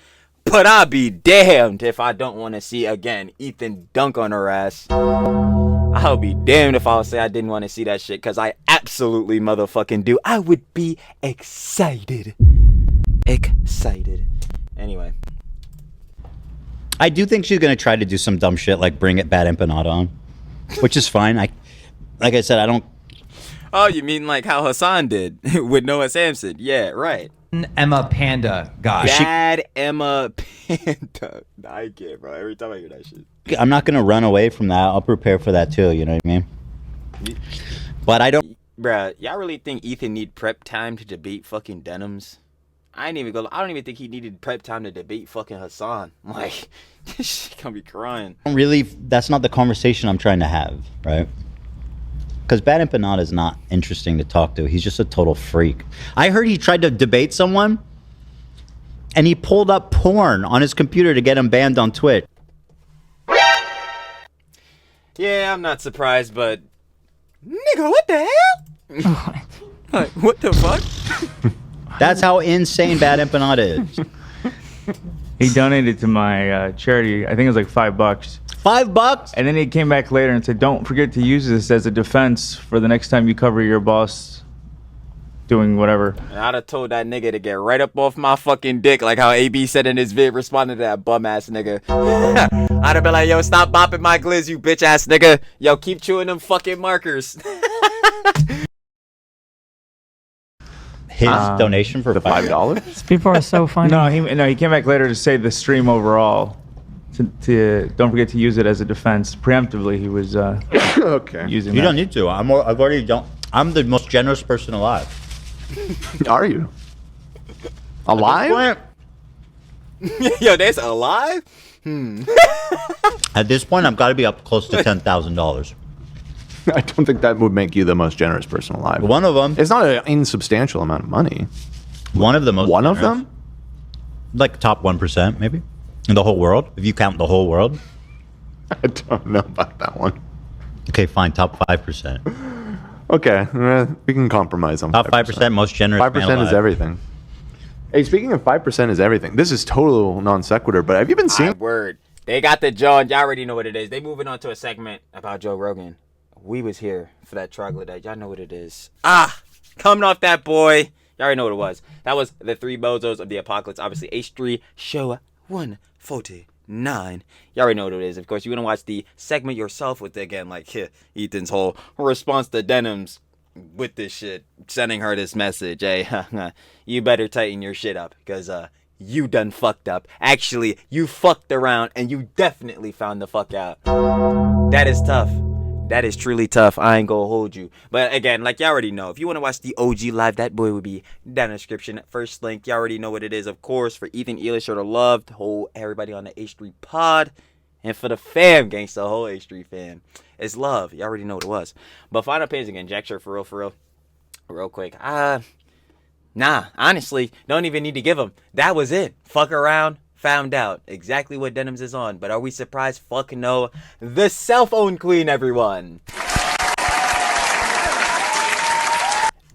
But I'll be damned if I don't want to see again Ethan dunk on her ass. I'll be damned if I'll say I didn't want to see that shit, because I absolutely motherfucking do. I would be excited. Anyway. I do think she's going to try to do some dumb shit like bring it Bad Empanada on, which is fine. Like I said, I don't... Oh, you mean like how Hassan did with Noah Samson? Yeah, right. Emma Panda guy. Bad Emma Panda. I can't, bro. Every time I hear that shit. I'm not going to run away from that. I'll prepare for that too, you know what I mean? But I don't... Bruh, y'all really think Ethan need prep time to debate fucking Denims? I don't even think he needed prep time to debate fucking Hassan. Like, this shit gonna be crying. Really, that's not the conversation I'm trying to have, right? Because Bad Empanada is not interesting to talk to. He's just a total freak. I heard he tried to debate someone, and he pulled up porn on his computer to get him banned on Twitch. Yeah, I'm not surprised, but... Nigga, what the hell? Like, what the fuck? That's how insane Bad Empanada is. He donated to my charity. I think it was like $5. $5? And then he came back later and said, don't forget to use this as a defense for the next time you cover your boss doing whatever. And I'd have told that nigga to get right up off my fucking dick, like how AB said in his vid, responding to that bum ass nigga. I'd have been like, yo, stop bopping my glizz, you bitch ass nigga. Yo, keep chewing them fucking markers. His donation for $5? People are so funny. No, he came back later to say the stream overall. To don't forget to use it as a defense. Preemptively, he was okay. using. You that. don't need to. I've already don't. I'm the most generous person alive. Are you alive? Yo, that's alive. At this point, I've got to be up close to $10,000. I don't think that would make you the most generous person alive. One of them. It's not an insubstantial amount of money. One of the most. One generous. of them? Like top 1%, maybe. In the whole world, if you count the whole world. I don't know about that one. Okay, fine. Top 5%. Okay, we can compromise on top 5%. Most generous. 5% is everything. Hey, speaking of 5% is everything. This is total non sequitur, but have you been seeing? Word. They got the Joe, and y'all already know what it is. They moving on to a segment about Joe Rogan. We was here for that troglodyte. Y'all know what it is. Coming off that boy. Y'all already know what it was. That was the three bozos of the apocalypse. Obviously, H3 show 149. Y'all already know what it is. Of course, you want to watch the segment yourself with, again, like Ethan's whole response to Denims with this shit, sending her this message. Hey, you better tighten your shit up because you done fucked up. Actually, you fucked around and you definitely found the fuck out. That is tough. That is truly tough. I ain't gonna hold you. But again, like y'all already know, if you want to watch the OG live, that boy would be down in the description. First link, y'all already know what it is. Of course, for Ethan Elish, show the love, the whole everybody on the H3 pod. And for the fam, gangsta, the whole H3 fam. It's love. Y'all already know what it was. But final opinions again, Jack Shirt, for real. Real quick. Nah, honestly, don't even need to give them. That was it. Fuck around. Found out exactly what Denims is on, but are we surprised? Fuck no. The cell phone queen, everyone.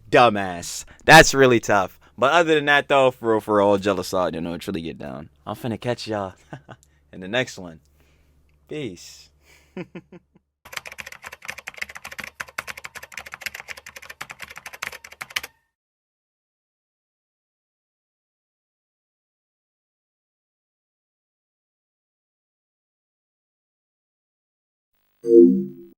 Dumbass. That's really tough. But other than that, though, for real, jealous out, it's really get down. I'm finna catch y'all in the next one. Peace. Thank you.